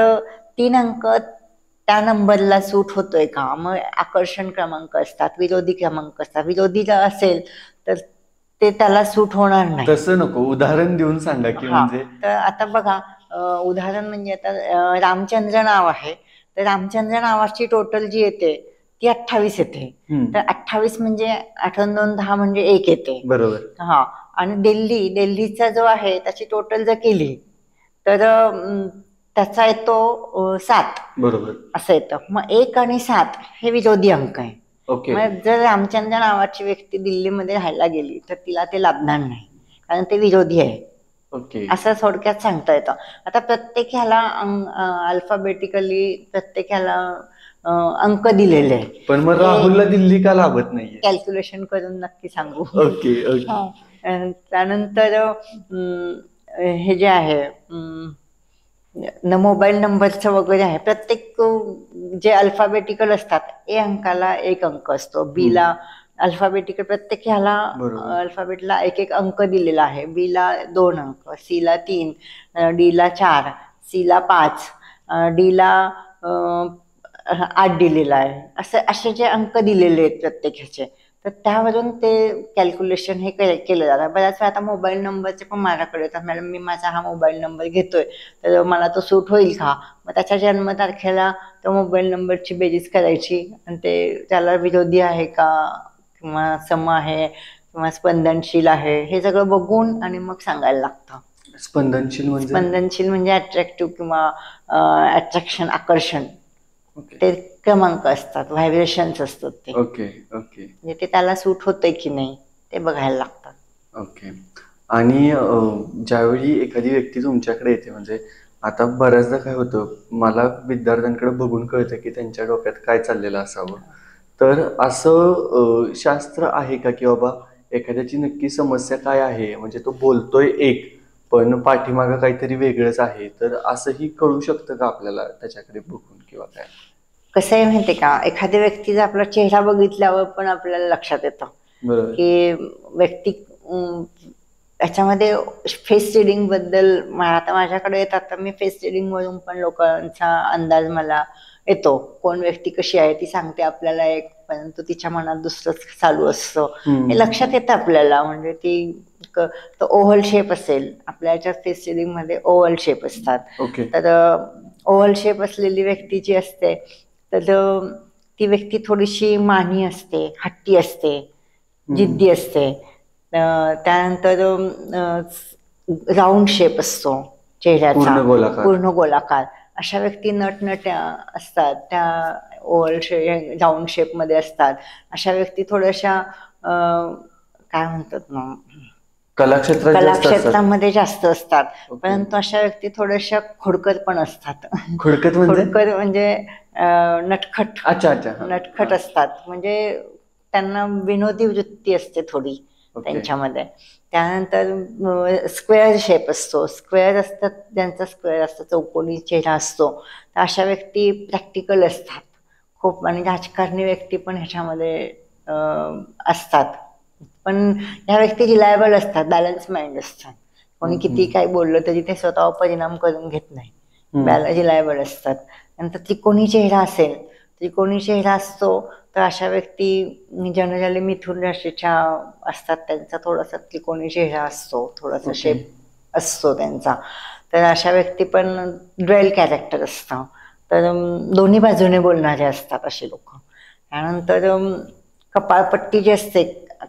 S1: 3 अंक त्या नंबरला सूट होतोय का, मग आकर्षण क्रमांक असतात, विरोधी क्रमांक असतात. विरोधी जर असेल तर ते त्याला सूट होणार नाही.
S2: तसं नको, उदाहरण देऊन सांगा की
S1: हा,
S2: म्हणजे.
S1: तर आता बघा, उदाहरण म्हणजे आता रामचंद्र नाव आहे, तर रामचंद्र नावाची टोटल जी येते ती 28 येते. तर 28 म्हणजे 8 2 10 म्हणजे 1 येते.
S2: बरोबर.
S1: हा, आणि दिल्लीचा जो आहे त्याची टोटल जर केली तर त्याचा येतो 7.
S2: बरोबर.
S1: असं येतं. मग 1 आणि 7 हे विरोधी अंक आहे.
S2: ओके.
S1: मग जर रामचंद्र नावाची व्यक्ती दिल्लीमध्ये राहायला गेली तर तिला ते लाभणार नाही, कारण ते विरोधी आहे.
S2: ओके.
S1: असं थोडक्यात सांगता येतं. आता प्रत्येक ह्याला अल्फाबेटिकली प्रत्येक ह्याला अंक दिलेले आहे.
S2: पण मग राहुलला दिल्ली का लाभत नाहीये?
S1: कॅल्क्युलेशन करून नक्की सांगू.
S2: ओके.
S1: त्यानंतर हे जे आहे मोबाईल नंबरचं वगैरे आहे, प्रत्येक जे अल्फाबेटिकल असतात ए अंकाला 1 अंक असतो, बी ला अल्फाबेटिकल प्रत्येक ह्याला अल्फाबेटला 1 अंक दिलेला आहे. बी ला 2 अंक, सी ला 3, डी ला 4, सी ला 5, डी ला 8 दिलेला आहे. असे जे अंक दिलेले आहेत प्रत्येक ह्याचे, तर त्यावरून ते कॅल्क्युलेशन हे केलं जातं. बऱ्याच वेळा आता मोबाईल नंबरचे पण माझ्याकडे येतात, मॅडम मी माझा हा मोबाईल नंबर घेतोय तर मला तो सूट होईल का. मग त्याच्या जन्मतारखेला तो मोबाईल नंबरची बेरीज करायची आणि ते त्याला विरोधी आहे का किंवा सम आहे किंवा स्पंदनशील आहे हे सगळं बघून आणि मग सांगायला लागतं. स्पंदनशील म्हणजे अट्रॅक्टिव्ह किंवा अट्रॅक्शन, आकर्षण, ते क्रमांक असतात, व्हायब्रेशन्स असतात ते.
S2: ओके.
S1: म्हणजे ते त्याला सूट होतंय की नाही ते बघायला लागतात.
S2: ओके. आणि ज्यावेळी एखादी व्यक्ती तुमच्याकडे येते, म्हणजे आता बऱ्याचदा काय होतं, मला विद्यार्थ्यांकडे बघून कळतं की त्यांच्या डोक्यात काय चाललेलं असावं. तर असं शास्त्र आहे का की बाबा एखाद्याची नक्की समस्या काय आहे, म्हणजे तो बोलतोय एक पण पाठीमागं काहीतरी वेगळंच आहे, तर असंही कळू शकतं का आपल्याला त्याच्याकडे बघून किंवा काय?
S1: कसं आहे माहितीये का, एखाद्या व्यक्तीचा आपला चेहरा बघितल्यावर पण आपल्याला लक्षात येतं की व्यक्ती याच्यामध्ये फेस रिडिंग बद्दल. आता माझ्याकडे येतात तर मी फेस रिडिंग वरून पण लोकांचा अंदाज मला येतो, कोण व्यक्ती कशी आहे ती सांगते आपल्याला एक, परंतु तिच्या मनात दुसरंच चालू असतं हे लक्षात येतं आपल्याला. म्हणजे ती तो ओव्हल शेप असेल, आपल्या याच्यात फेस रिडिंग मध्ये ओव्हल शेप असतात. तर ओव्हल शेप असलेली व्यक्ती जी असते तर ती व्यक्ती थोडीशी मानी असते, हट्टी असते, जिद्दी असते. त्यानंतर राऊंड शेप असतो चेहऱ्याचा, पूर्ण गोलाकार. अशा व्यक्ती नटनट्या असतात, त्या ओव्हल शेप राऊंड शेप मध्ये असतात. अशा व्यक्ती थोड्याशा काय म्हणतात ना, कलाक्षेत्रामध्ये जास्त असतात. परंतु अशा व्यक्ती थोड्याशा खोडकर पण असतात. खोडकर म्हणजे नटखट. नटखट असतात, म्हणजे त्यांना विनोदी वृत्ती असते थोडी त्यांच्यामध्ये. त्यानंतर स्क्वेअर शेप असतो, स्क्वेअर असतात ज्यांचा स्क्वेअर असतो, चौकोनी चेहरा असतो. तर अशा व्यक्ती प्रॅक्टिकल असतात खूप, आणि राजकारणी व्यक्ती पण ह्याच्यामध्ये असतात. पण ह्या व्यक्ती रिलायबल असतात, बॅलन्स माइंड असतात. कोणी किती काय बोललं तरी ते स्वतःवर परिणाम करून घेत नाही, रिलायबल असतात. नंतर त्रिकोणी चेहरा असेल, त्रिकोणी चेहरा असतो तर अशा व्यक्ती जनरली मिथुन राशीच्या असतात, त्यांचा थोडासा त्रिकोणी चेहरा असतो, थोडासा शेप असतो त्यांचा. तर अशा व्यक्ती पण ड्वेल कॅरेक्टर असतं, तर दोन्ही बाजूने बोलणारे असतात असे लोक. त्यानंतर कपाळपट्टी जी असते,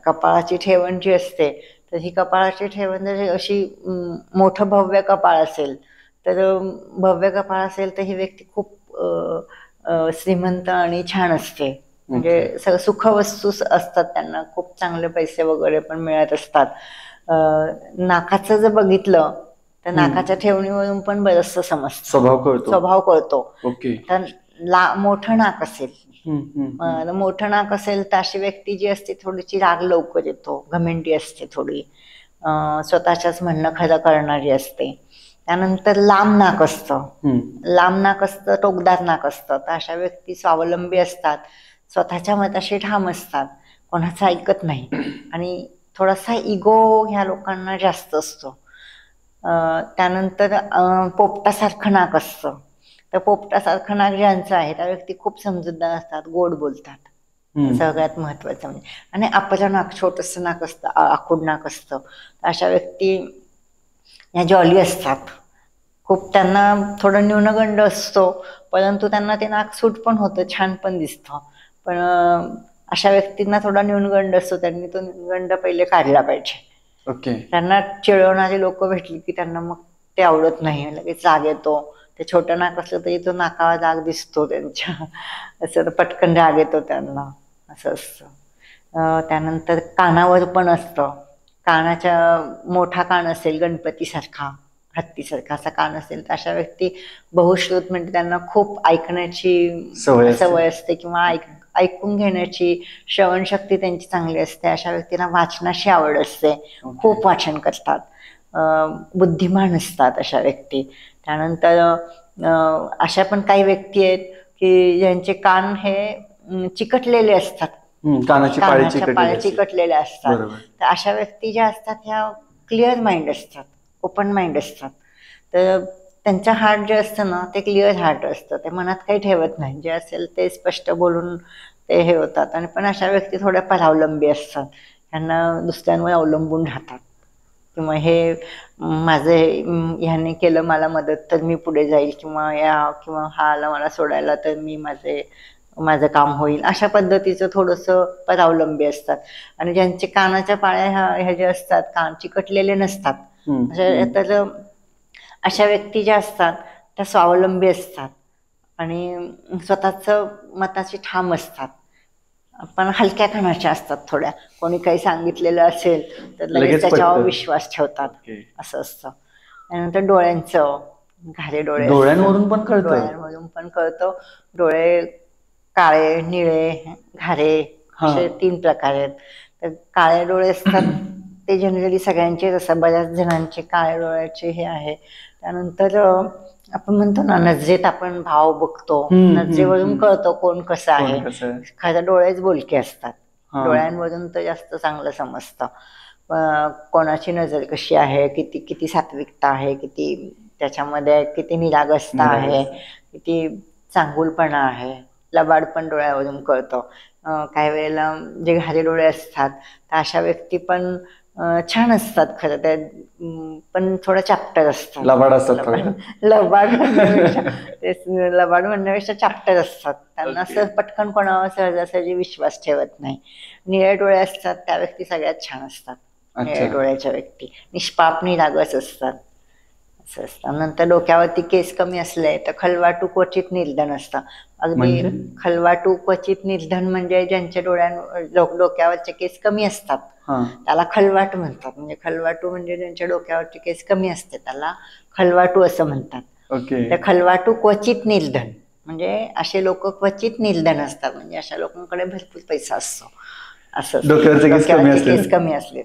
S1: कपाळाची ठेवण जी असते, तर ही कपाळाची ठेवण जर अशी मोठं भव्य कपाळ असेल तर ही व्यक्ती खूप श्रीमंत आणि छान असते. म्हणजे सुखवस्तू असतात, त्यांना खूप चांगले पैसे वगैरे पण मिळत असतात. नाकाचं जर बघितलं तर नाकाच्या ठेवणीवरून पण बरंचसं समजतं, स्वभाव कळतो. तर मोठं नाक असेल, मोठं नाक असेल तर अशी व्यक्ती जी असते थोडीशी राग लवकर येतो, घमेंडी असते थोडी, स्वतःच्याच म्हणणं खरं करणारी असते. त्यानंतर लांब नाक असतं, टोकदार नाक असतं. तर अशा व्यक्ती स्वावलंबी असतात, स्वतःच्या मताशी ठाम असतात, कोणाचं ऐकत नाही, आणि थोडासा इगो ह्या लोकांना जास्त असतो. त्यानंतर पोपटासारखं नाक असतं, तर पोपटासारखं नाक ज्यांचं आहे त्या व्यक्ती खूप समजूतदार असतात, गोड बोलतात. सगळ्यात महत्वाचं म्हणजे. आणि आपलं नाक छोटंसं नाक असतं, आखूड नाक असतं. अशा व्यक्ती या जॉली असतात. खूप त्यांना थोडं न्यूनगंड असतो, परंतु त्यांना ते नाक सूट पण होतं, छान पण दिसतं. पण अशा व्यक्तींना थोडा न्यूनगंड असतो, त्यांनी तो न्यूनगंड पहिले काढला पाहिजे. त्यांना चिडवणारी लोक भेटली की त्यांना मग ते आवडत नाही, लगेच राग येतो. ते छोटं नाक असलं तरी तो नाकावर राग दिसतो त्यांच्या, असं पटकन राग येतो त्यांना, असं असतं. त्यानंतर कानावर पण असतं. कानाच्या मोठा कान असेल गणपतीसारखा, हत्तीसारखा असा कान असेल तर अशा व्यक्ती बहुश्रुत, म्हणजे त्यांना खूप ऐकण्याची सवय असते किंवा ऐकून घेण्याची श्रवणशक्ती त्यांची चांगली असते. अशा व्यक्तींना वाचनाची आवड असते, खूप वाचन करतात, बुद्धिमान असतात अशा व्यक्ती. त्यानंतर अशा पण काही व्यक्ती आहेत की ज्यांचे कान हे चिकटलेले असतात, कानाच्या पाळ्या चिकटलेल्या असतात. तर अशा व्यक्ती ज्या असतात ह्या क्लिअर माइंड असतात, ओपन माइंड असतात. तर त्यांचं हार्ट जे असतं ना ते क्लिअर हार्ट असतं, ते मनात काही ठेवत नाही, जे असेल ते स्पष्ट बोलून ते हे होतात. आणि पण अशा व्यक्ती थोड्या परावलंबी असतात, त्यांना दुसऱ्यांवर अवलंबून राहतात, किंवा हे माझे ह्याने केलं मला मदत तर मी पुढे जाईल, किंवा हा आला मला सोडायला तर मी माझं काम होईल, अशा पद्धतीचं थोडंसं परावलंबी असतात. आणि ज्यांचे कानाच्या पाळ्या ह्या जे असतात, कान चिकटलेले नसतात, तर अशा व्यक्ती ज्या असतात त्या स्वावलंबी असतात आणि स्वतःच मताची ठाम असतात, पण हलक्या कानाच्या असतात थोड्या. कोणी काही सांगितलेलं असेल तर लगेच त्याच्यावर विश्वास ठेवतात, असं असतं. त्यानंतर डोळ्यांचं, घारे डोळ्यांवरून पण कळतं. डोळे काळे, निळे, घारे असे 3 प्रकार आहेत. तर काळे डोळे असतात ते जनरली सगळ्यांचेच असतात, बऱ्याच जणांचे काळे डोळ्याचे हे आहे. त्यानंतर आपण म्हणतो ना नजरेत आपण भाव बघतो, नजरेवरून कळतो कोण कसं आहे. खरं डोळेच बोलके असतात, डोळ्यांवरून तर जास्त चांगलं समजतं कोणाची नजर कशी आहे, किती सात्विकता आहे, किती त्याच्यामध्ये किती निरागसता आहे, किती चांगुलपणा आहे. लबाड पण डोळ्यावरून कळतं. काही वेळेला जे घारे डोळे असतात तर अशा व्यक्ती पण छान असतात खरं, त्या पण थोडं चॅप्टर असतात, लबाड म्हणण्यापेक्षा चॅप्टर असतात. त्यांना असं पटकन कोणावर सहजासहजी विश्वास ठेवत नाही. निळे डोळे असतात त्या व्यक्ती सगळ्यात छान असतात. निळे डोळ्याच्या व्यक्ती निष्पाप निरागस असतात, असं असतं. नंतर डोक्यावरती केस कमी असले तर खलवाटू क्वचित निर्धन असतं. अगदी खलवाटू क्वचित निर्धन म्हणजे ज्यांच्या डोक्यावरचे केस कमी असतात त्याला खलवाट म्हणतात. म्हणजे खलवाटू म्हणजे ज्यांच्या डोक्यावरचे केस कमी असते त्याला खलवाटू असं म्हणतात. तर खलवाटू क्वचित निर्धन म्हणजे असे लोक क्वचित निर्धन असतात, म्हणजे अशा लोकांकडे भरपूर पैसा असतो, असं डोक्यावरचे केस कमी असले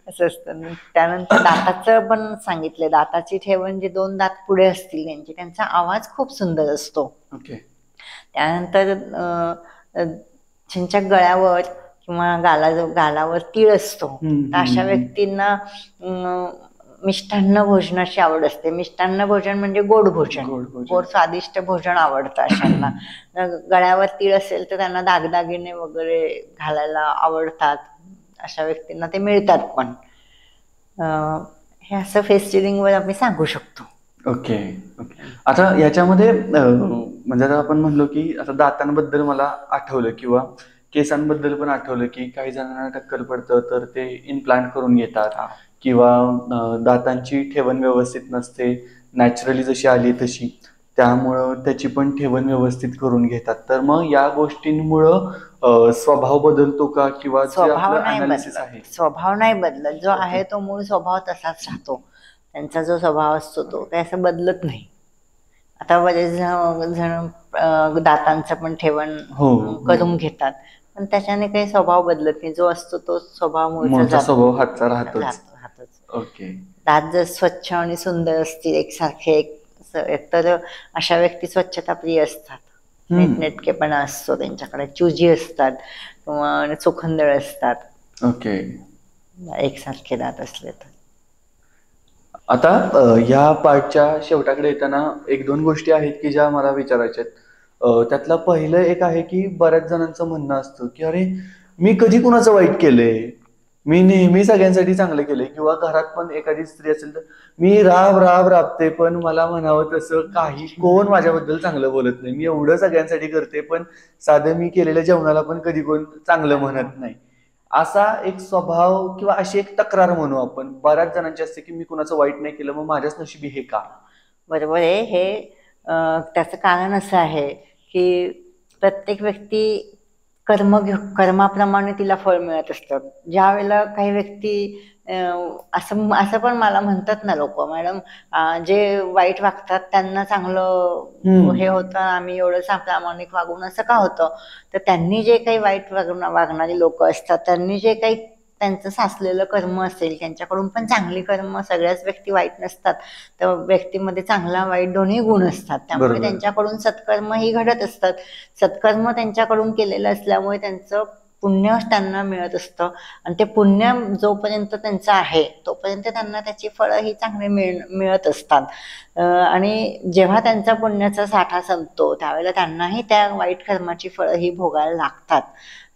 S1: असं असतं. त्यानंतर दाताचं पण सांगितलं, दाताची ठेवण जे 2 दात पुढे असतील त्यांचा आवाज खूप सुंदर असतो. त्यानंतर त्यांच्या गळ्यावर किंवा गालावर तीळ असतो, तर अशा व्यक्तींना मिष्टान्न भोजनाची आवड असते. मिष्टान्न भोजन म्हणजे गोड भोजन, गोड स्वादिष्ट भोजन आवडतं अशांना. गळ्यावर तीळ असेल तर त्यांना दागदागिने वगैरे घालायला आवडतात, अशा व्यक्तींना ते मिळतात पण. हे असं फेस रिडिंगवर आम्ही सांगू शकतो.
S2: ओके. आता याच्यामध्ये म्हणजे आता आपण म्हणलो की आता दातांबद्दल मला आठवलं किंवा केसांबद्दल पण आठवलं की काही जणांना टक्कल पडतं तर ते इम्प्लांट करून घेतात, किंवा दातांची ठेवण व्यवस्थित नसते, नॅचरली जशी आली तशी, त्यामुळं त्याची पण ठेवण व्यवस्थित करून घेतात. तर मग या गोष्टींमुळं स्वभाव बदलतो का, किंवा
S1: स्वभाव नाही बदलत. जो आहे तो मूळ स्वभाव तसाच राहतो. त्यांचा जो स्वभाव असतो तो काही असं बदलत नाही. आता बरेच जण दातांचं पण ठेवण करून घेतात, पण त्याच्याने काही स्वभाव बदलत नाही. जो असतो तो स्वभाव मूळचा स्वभाव हातचा राहतोच. दात जर स्वच्छ आणि सुंदर असतील एकसारखे तर अशा व्यक्ती स्वच्छता प्रिय असतात, नीटनेटकेपणा असतो त्यांच्याकडे, चुजी असतात किंवा चोखंदळ असतात. एकसारखे दात असले तर.
S2: आता ह्या पार्टच्या शेवटाकडे येताना एक दोन गोष्टी आहेत की ज्या मला विचारायच्या आहेत. त्यातलं पहिलं एक आहे की बऱ्याच जणांचं म्हणणं असतं की अरे मी कधी कुणाचं वाईट केलंय, मी नेहमी सगळ्यांसाठी चांगलं केलंय. किंवा घरात पण एखादी स्त्री असेल तर मी राब राब राबते पण मला म्हणावं तसं काही कोण माझ्याबद्दल चांगलं बोलत नाही. मी एवढं सगळ्यांसाठी करते पण साधं मी केलेल्या जेवणाला पण कधी कोण चांगलं म्हणत नाही. असा एक स्वभाव किंवा अशी एक तक्रार म्हणू आपण बऱ्याच जणांची असते की मी कुणाचं वाईट नाही केलं मग माझ्याच नशिबी हे का.
S1: बरोबर आहे. हे त्याचं कारण असं आहे की प्रत्येक व्यक्ती कर्माप्रमाणे तिला फळ मिळत असतं. ज्या वेळेला काही व्यक्ती असं असं पण मला म्हणतात ना लोक, मॅडम जे वाईट वागतात त्यांना चांगलं हे होतं, आम्ही एवढं प्रामाणिक वागून असं का होतं. तर त्यांनी जे काही वाईट वागणारी लोक असतात, त्यांनी जे काही त्यांचं साचलेलं कर्म असेल, त्यांच्याकडून पण चांगली कर्म, सगळ्याच व्यक्ती वाईट नसतात, तर व्यक्तीमध्ये चांगला वाईट दोन्ही गुण असतात. त्यामुळे त्यांच्याकडून सत्कर्मही घडत असतात. सत्कर्म त्यांच्याकडून केलेलं असल्यामुळे त्यांचं पुण्य त्यांना मिळत असतं. आणि ते पुण्य जोपर्यंत त्यांचं आहे तोपर्यंत त्यांना त्याची फळं ही चांगली मिळत असतात. आणि जेव्हा त्यांचा पुण्याचा साठा संपतो त्यावेळेला त्यांनाही त्या वाईट कर्माची फळं ही भोगायला लागतात.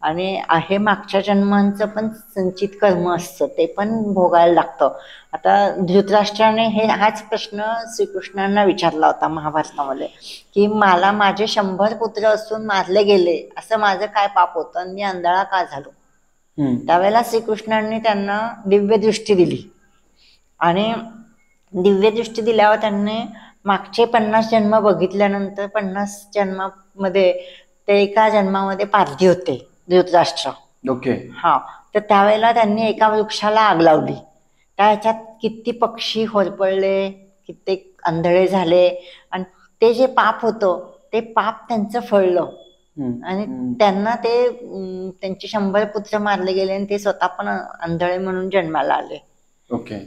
S1: आणि हे मागच्या जन्मांचं पण संचित कर्म असतं, ते पण भोगायला लागतं. आता धृतराष्ट्राने हाच प्रश्न श्रीकृष्णांना विचारला होता महाभारतामध्ये की मला माझे 100 पुत्र असून मारले गेले, असं माझं काय पाप होतं आणि मी आंधळा का झालो. त्यावेळेला श्रीकृष्णांनी त्यांना दिव्य दृष्टी दिली आणि दिव्य दृष्टी दिल्यावर त्यांनी मागचे 50 जन्म बघितल्यानंतर 50 जन्मामध्ये ते एका जन्मामध्ये पारधी होते धृतराष्ट्र.
S2: ओके.
S1: हा, तर त्यावेळेला त्यांनी एका वृक्षाला आग लावली. त्याच्यात किती पक्षी होरपळले, कित्येक आंधळे झाले आणि ते जे पाप होतं ते पाप त्यांचं फळलं. आणि त्यांना ते त्यांचे 100 पुत्र मारले गेले आणि ते स्वतः पण आंधळे म्हणून जन्माला आले.
S2: ओके.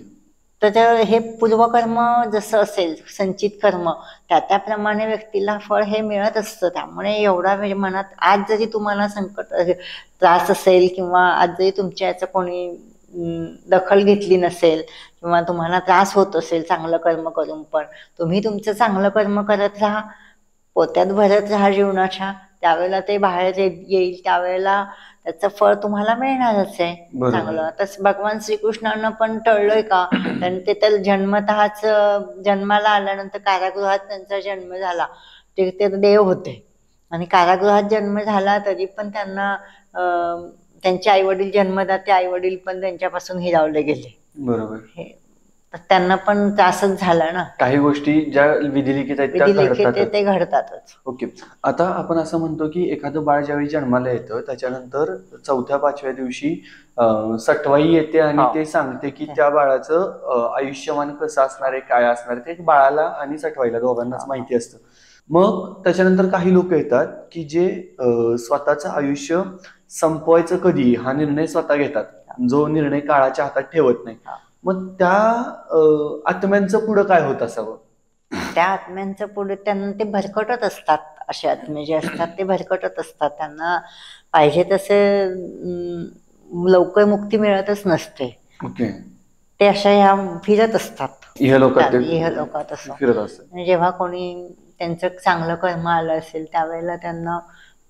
S1: तर हे पूर्वकर्म जसं असेल, संचित कर्म, त्याप्रमाणे व्यक्तीला फळ हे मिळत असतं. त्यामुळे एवढा वेळ मनात आज जरी तुम्हाला संकट त्रास असेल किंवा आज जरी तुमच्या याचं कोणी दखल घेतली नसेल किंवा तुम्हाला त्रास होत असेल चांगलं कर्म करून, पण तुम्ही तुमचं चांगलं कर्म करत राहा, पोत्यात भरत राहा जीवनाच्या. त्यावेळेला ते बाहेर येईल, त्यावेळेला त्याचं फळ तुम्हाला मिळणारच आहे चांगलं. तसं भगवान श्रीकृष्णांना पण टळलंय का, त्यांनी ते तर जन्मतःच जन्माला आल्यानंतर कारागृहात त्यांचा जन्म झाला, ते देव होते आणि कारागृहात जन्म झाला तरी पण त्यांना त्यांचे आईवडील जन्मदाते आईवडील पण त्यांच्यापासून हिरावले गेले.
S2: बरोबर.
S1: हे त्यांना पण त्रासच झाला ना.
S2: काही गोष्टी ज्या विधिलिखित आहेत
S1: ते घडतातच.
S2: ओके. आता आपण असं म्हणतो की एखादं बाळ ज्यावेळी जन्माला येतं त्याच्यानंतर 4थ्या-5व्या दिवशी सटवाई येते आणि ते सांगते की त्या बाळाचं आयुष्यमान कसं असणार आहे, काय असणार आहे, ते बाळाला आणि सटवाईला दोघांनाच माहिती असतं. मग त्याच्यानंतर काही लोक येतात की जे स्वतःचं आयुष्य संपवायचं कधी हा निर्णय स्वतः घेतात, जो निर्णय काळाच्या हातात ठेवत नाही. मग त्या आत्म्यांचं पुढं काय होत असावं.
S1: त्या आत्म्यांचं पुढे त्यांना ते भरकटत असतात. असे आत्मे जे असतात ते भरकटत असतात. त्यांना पाहिजे तसे लवकर मुक्ती मिळतच नसते.
S2: ओके.
S1: ते अशा ह्या फिरत असतात
S2: इहलोकात
S1: फिरत असतात. जेव्हा कोणी त्यांचं चांगलं कर्म आलं असेल त्यावेळेला त्यांना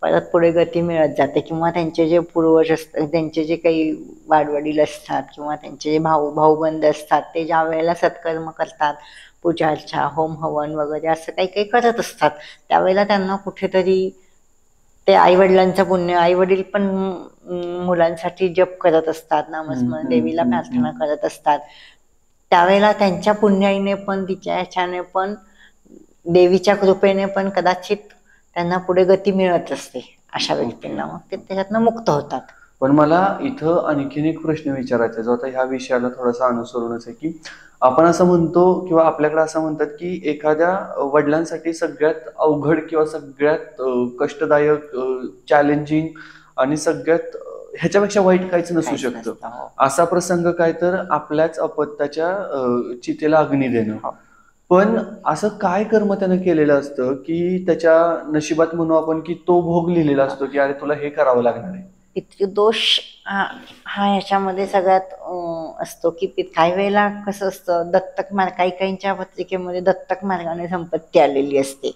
S1: परत पुढे गती मिळत जाते. किंवा त्यांचे जे पूर्वज असतात, त्यांचे जे काही वाडवडील असतात किंवा त्यांचे जे भाऊबंद असतात, ते ज्या वेळेला सत्कर्म करतात, पूजा अर्चा, होम हवन वगैरे असं काही काही करत असतात, त्यावेळेला त्यांना कुठेतरी ते आईवडिलांचं पुण्य, आईवडील पण मुलांसाठी जप करत असतात, नामस्मरण, देवीला प्रार्थना करत असतात, त्यावेळेला त्यांच्या पुण्याईने पण तिच्या ह्याच्याने पण देवीच्या कृपेने पण कदाचित त्यांना पुढे गती मिळत असते. अशा व्यक्तींना मग ते त्याच्यातनं मुक्त होतात.
S2: पण मला इथं आणखीन एक प्रश्न विचारायचा जो आता ह्या विषयाला थोडासा अनुसरूनच आहे की आपण असं म्हणतो किंवा आपल्याकडे असं म्हणतात की एखाद्या वडिलांसाठी सगळ्यात अवघड किंवा सगळ्यात कष्टदायक, चॅलेंजिंग आणि सगळ्यात ह्याच्यापेक्षा वाईट काहीच नसू शकतं. असा प्रसंग काय तर आपल्याच अपत्याच्या चितेला अग्नी देणं. पण असं काय कर्म त्यानं केलेलं असतं की त्याच्या नशिबात म्हणू आपण की तो भोग लिहिलेला असतो की अरे तुला हे करावं लागणार आहे.
S1: पितृदोष हा ह्याच्यामध्ये सगळ्यात असतो की काही वेळेला कसं असतं, दत्तक मार्ग, काही काहींच्या पत्रिकेमध्ये दत्तक मार्गाने संपत्ती आलेली असते.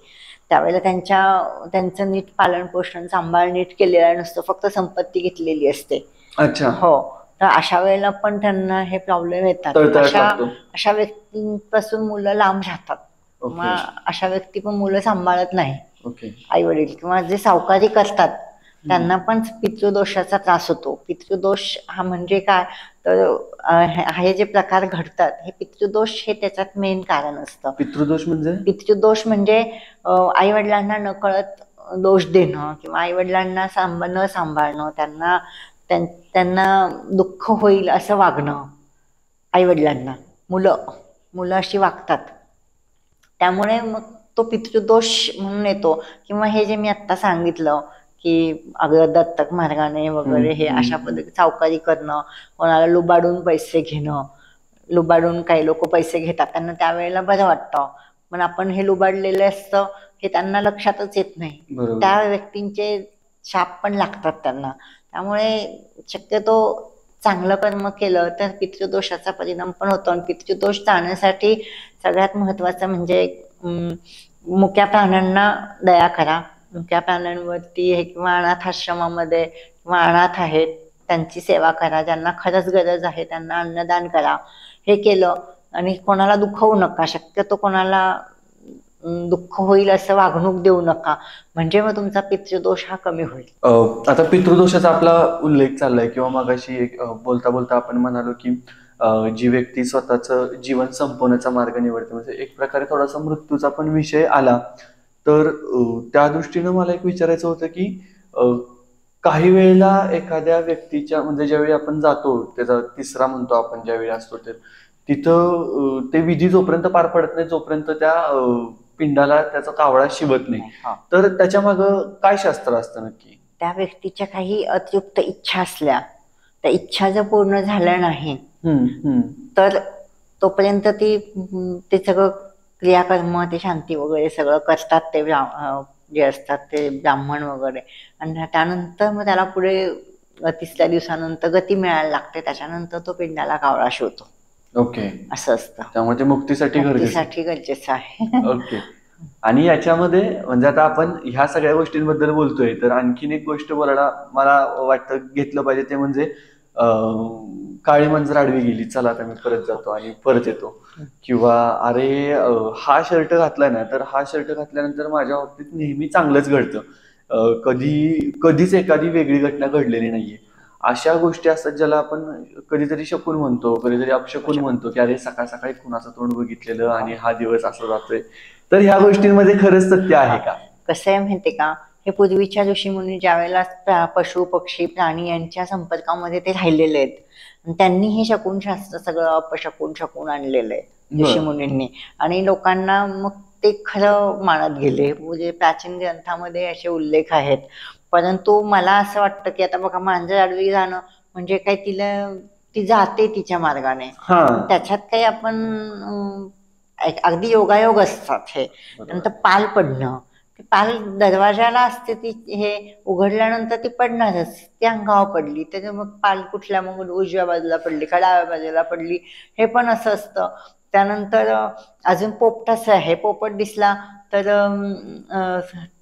S1: त्यावेळेला त्यांचं नीट पालन पोषण सांभाळ नीट केलेला नसतो, फक्त संपत्ती घेतलेली असते.
S2: अच्छा.
S1: हो, तर अशा वेळेला पण त्यांना हे प्रॉब्लेम येतात. अशा व्यक्तींपासून मुलं लांब राहतात. मग अशा व्यक्ती पण मुलं सांभाळत नाही, आई वडील किंवा जे सावकारी करतात त्यांना पण पितृदोषाचा त्रास होतो. पितृदोष हा म्हणजे काय, तर हे जे प्रकार घडतात हे पितृदोष हे त्याच्यात मेन कारण असतं. पितृदोष म्हणजे आई वडिलांना नकळत दोष देणं किंवा आई वडिलांना न सांभाळणं, त्यांना दुःख होईल असं वागणं. आई वडिलांना मुलं अशी वागतात, त्यामुळे मग तो पितृदोष म्हणून येतो. किंवा हे जे मी आत्ता सांगितलं की अगं दत्तक मार्गाने वगैरे हे अशा पद्धती सावकारी करणं, कोणाला लुबाडून पैसे घेणं, लुबाडून काही लोक पैसे घेतात, त्यांना त्यावेळेला बरं वाटतं, पण आपण हे लुबाडलेलं असतं हे त्यांना लक्षातच येत नाही. त्या व्यक्तींचे शाप पण लागतात त्यांना. त्यामुळे शक्यतो चांगलं कर्म केलं तर पितृदोषाचा परिणाम पण होतो. आणि पितृदोष टाळण्यासाठी सगळ्यात महत्वाचं म्हणजे मुक्या प्राण्यांना दया करा. मुक्या प्राण्यांवरती हे किंवा अनाथ आश्रमामध्ये किंवा अनाथ आहेत त्यांची सेवा करा. ज्यांना खरंच गरज आहे त्यांना अन्नदान करा. हे केलं आणि कोणाला दुखवू नका, शक्यतो कोणाला दुःख होईल असं वागणूक देऊ नका, म्हणजे मग तुमचा पितृदोष हा कमी होईल.
S2: आता पितृदोषाचा आपला उल्लेख चाललाय किंवा मगाशी बोलता बोलता आपण म्हणालो की जी व्यक्ती स्वतःचं जीवन संपवण्याचा मार्ग निवडते, म्हणजे एक प्रकारे थोडासा मृत्यूचा पण विषय आला, तर त्या दृष्टीनं मला एक विचारायचं होतं की काही वेळेला एखाद्या व्यक्तीच्या म्हणजे ज्यावेळी आपण जातो, त्याचा तिसरा म्हणतो आपण ज्यावेळी असतो, तर तिथं ते विधी जोपर्यंत पार पडत नाही जोपर्यंत त्या पिंडाला त्याचा कावळा शिवत नाही, तर त्याच्या मागं काय शास्त्र असतं नक्की?
S1: त्या व्यक्तीच्या काही अतृप्त इच्छा असल्या, त्या इच्छा जर पूर्ण झाल्या नाही तर तोपर्यंत ते सगळं क्रियाकर्म, ते शांती वगैरे सगळं करतात ते जे असतात ते ब्राह्मण वगैरे, आणि त्यानंतर मग त्याला पुढे तिसऱ्या दिवसानंतर गती मिळायला लागते. त्याच्यानंतर तो पिंडाला कावळा शिवतो.
S2: ओके, असं
S1: असतं.
S2: त्यामुळे मुक्तीसाठी
S1: गरजेचं आहे.
S2: ओके. आणि याच्यामध्ये म्हणजे आता आपण ह्या सगळ्या गोष्टींबद्दल बोलतोय, तर आणखीन एक गोष्ट बोलायला मला वाटतं घेतलं पाहिजे, ते म्हणजे काळी मंजर आडवी गेली, चला आता मी परत जातो आणि परत येतो, किंवा अरे हा शर्ट घातलाय ना, तर हा शर्ट घातल्यानंतर माझ्या बाबतीत नेहमी चांगलंच घडतं, कधीच एखादी वेगळी घटना घडलेली नाहीये. अशा गोष्टी असतात ज्याला आपण कधीतरी शकून म्हणतो, कधीतरी अपशकून म्हणतो, की अरे सकाळ सकाळी कुणाचं तोंड बघितलेलं आणि हा दिवस असं जातोय. तर ह्या गोष्टींमध्ये खरंच सत्य आहे का?
S1: कसं आहे माहितीये का, हे पूर्वीच्या ऋषीमुनी ज्या वेळेला पशु पक्षी प्राणी यांच्या संपर्कामध्ये ते राहिलेले आहेत, त्यांनी हे शकून शास्त्र सगळं अपशकून आणलेलं आहे ऋषीमुनींनी, आणि लोकांना मग ते खरं मानत गेले. म्हणजे प्राचीन ग्रंथामध्ये असे उल्लेख आहेत. परंतु मला असं वाटतं की आता बघा, मांजर आडवी जाणं म्हणजे काय, ती जाते तिच्या मार्गाने, त्याच्यात काही आपण अगदी योगायोग असतात. हे नंतर पाल पडणं, पाल दरवाजाला असते, ती हे उघडल्यानंतर ती पडणारच, ती अंगावर पडली तर मग पाल कुठल्या, मग उजव्या बाजूला पडली का डाव्या बाजूला पडली, हे पण असं असतं. त्यानंतर अजून पोपटाचं आहे, पोपट दिसला तर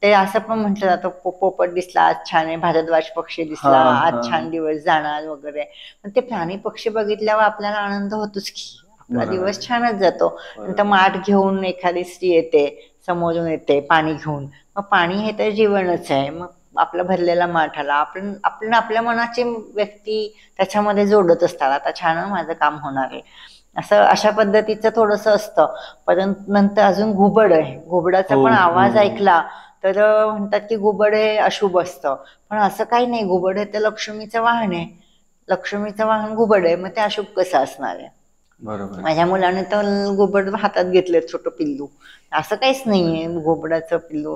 S1: ते असं पण म्हटलं जातं, पोपट दिसला आज छान आहे, भारद्वाज पक्षी दिसला आज छान दिवस जाणार वगैरे. पण ते प्राणी पक्षी बघितल्यावर आपल्याला आनंद होतोच की, आपला दिवस छानच जातो. नंतर माठ घेऊन एखादी स्त्री येते, समोरून येते पाणी घेऊन, मग पाणी हे तर जीवनच आहे. मग आपला भरलेला माठ आला, आपण आपल्या मनाची व्यक्ती त्याच्यामध्ये जोडत असतात, आता छान माझं काम होणार आहे, असं अशा पद्धतीचं थोडंसं असतं. परंतु नंतर अजून घुबड आहे, घुबडाचा पण आवाज ऐकला तर म्हणतात की घुबड हे अशुभ असतं, पण असं काही नाही. घुबड हे तर लक्ष्मीचं वाहन आहे, लक्ष्मीचं वाहन घुबड आहे, मग ते अशुभ कसं असणार आहे?
S2: बरोबर.
S1: माझ्या मुलाने तर घुबड हातात घेतले, छोटं पिल्लू, असं काहीच नाहीये. घुबडाचं पिल्लू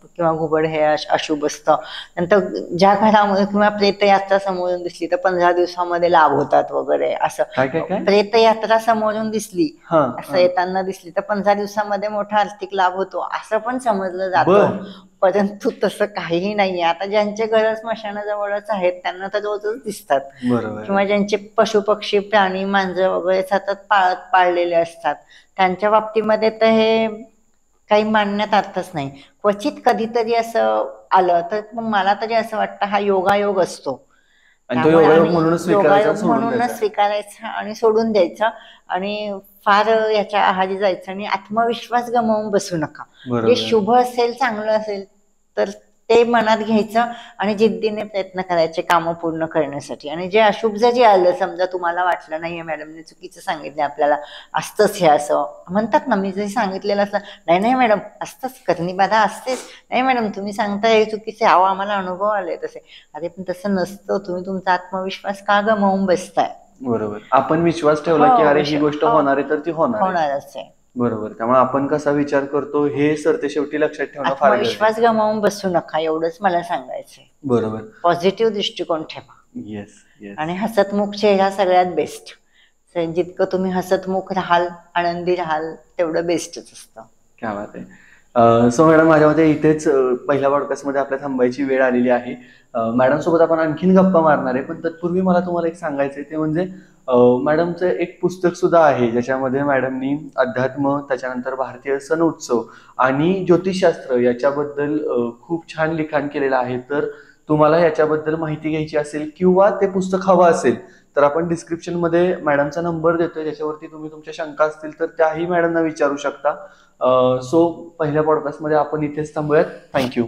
S1: किंवा घुबड हे अशुभ असतं. नंतर ज्या घरामध्ये किंवा प्रेतयात्रा समोरून दिसली तर 15 दिवसामध्ये लाभ होतात वगैरे, असं. प्रेतयात्रा समोरून दिसली, असं येताना दिसली तर 15 दिवसामध्ये मोठा आर्थिक लाभ होतो, असं पण समजलं जातं. परंतु तसं काहीही नाहीये. आता ज्यांचे घर स्मशानाजवळच आहेत त्यांना तर रोजच दिसतात,
S2: बरोबर
S1: किंवा ज्यांचे पशु पक्षी प्राणी मांजर वगैरे सतत पाळलेले असतात त्यांच्या बाबतीमध्ये तर हे काही मानण्यात अर्थच नाही. क्वचित कधीतरी असं आलं तर मग मला तरी असं वाटतं हा योगायोग असतो.
S2: आणि तो
S1: त्यामुळे
S2: योगायोग
S1: आम्ही
S2: म्हणूनच स्वीकारायचा,
S1: योगायोग
S2: सोडून
S1: म्हणूनच
S2: द्यायचा.
S1: स्वीकारायचं आणि सोडून द्यायचं, आणि फार याच्या आहारी जायचं आणि आत्मविश्वास गमावून बसू नका. जे
S2: बरोबर
S1: शुभ असेल, चांगलं असेल तर ते मनात घ्यायचं आणि जिद्दीने प्रयत्न करायचे कामं पूर्ण करण्यासाठी. आणि जे अशुभ जरी आलं, समजा तुम्हाला वाटलं नाही मॅडमने चुकीचं सांगितलं आपल्याला, असतंच हे असं म्हणतात ना, मी जरी सांगितलेलं असलं, नाही नाही मॅडम असतंच, करणी बाधा असतेच, नाही मॅडम तुम्ही सांगताय हे चुकीचे, अहो आम्हाला अनुभव आले तसे. अरे पण तसं नसतं, तुम्ही तुमचा आत्मविश्वास का गमावून बसताय?
S2: बरोबर. आपण विश्वास ठेवला की अरे ही गोष्ट होणार आहे तर ती होणार आहे.
S1: होणारच आहे.
S2: बरोबर. त्यामुळे आपण कसा विचार करतो हे सरते शेवटी लक्षात ठेवणं फार गरजेचं
S1: आत्मविश्वास
S2: आहे.
S1: गमावून बसू नका, एवढंच मला सांगायचंय.
S2: बरोबर.
S1: पॉझिटिव्ह दृष्टिकोन ठेवा
S2: येस येस.
S1: आणि हसतमुख चेहरा सगळ्यात बेस्ट. जितकं तुम्ही हसतमुख राहाल, आनंदी राहाल, तेवढं बेस्टच असतं.
S2: क्या बात आहे. सो मॅडम, माझ्या मते इथेच पहिल्या पॉडकास्टमध्ये आपल्या थांबायची वेळ आलेली आहे. मॅडम सोबत आपण आणखीन गप्पा मारणार आहे, पण तत्पूर्वी मला तुम्हाला एक सांगायचं आहे, ते म्हणजे मॅडमचं एक पुस्तक सुद्धा आहे ज्याच्यामध्ये मॅडमनी अध्यात्म, त्याच्यानंतर भारतीय सण उत्सव आणि ज्योतिषशास्त्र याच्याबद्दल खूप छान लिखाण केलेलं आहे. तर तुम्हाला याच्याबद्दल माहिती घ्यायची असेल किंवा ते पुस्तक हवं असेल तर आपण डिस्क्रिप्शनमध्ये मॅडमचा नंबर देतोय, ज्याच्यावरती तुम्ही तुमच्या शंका असतील तर त्याही मॅडमना विचारू शकता. सो पहिल्या पॉडकास्टमध्ये आपण इथेच थांबूयात. थँक्यू.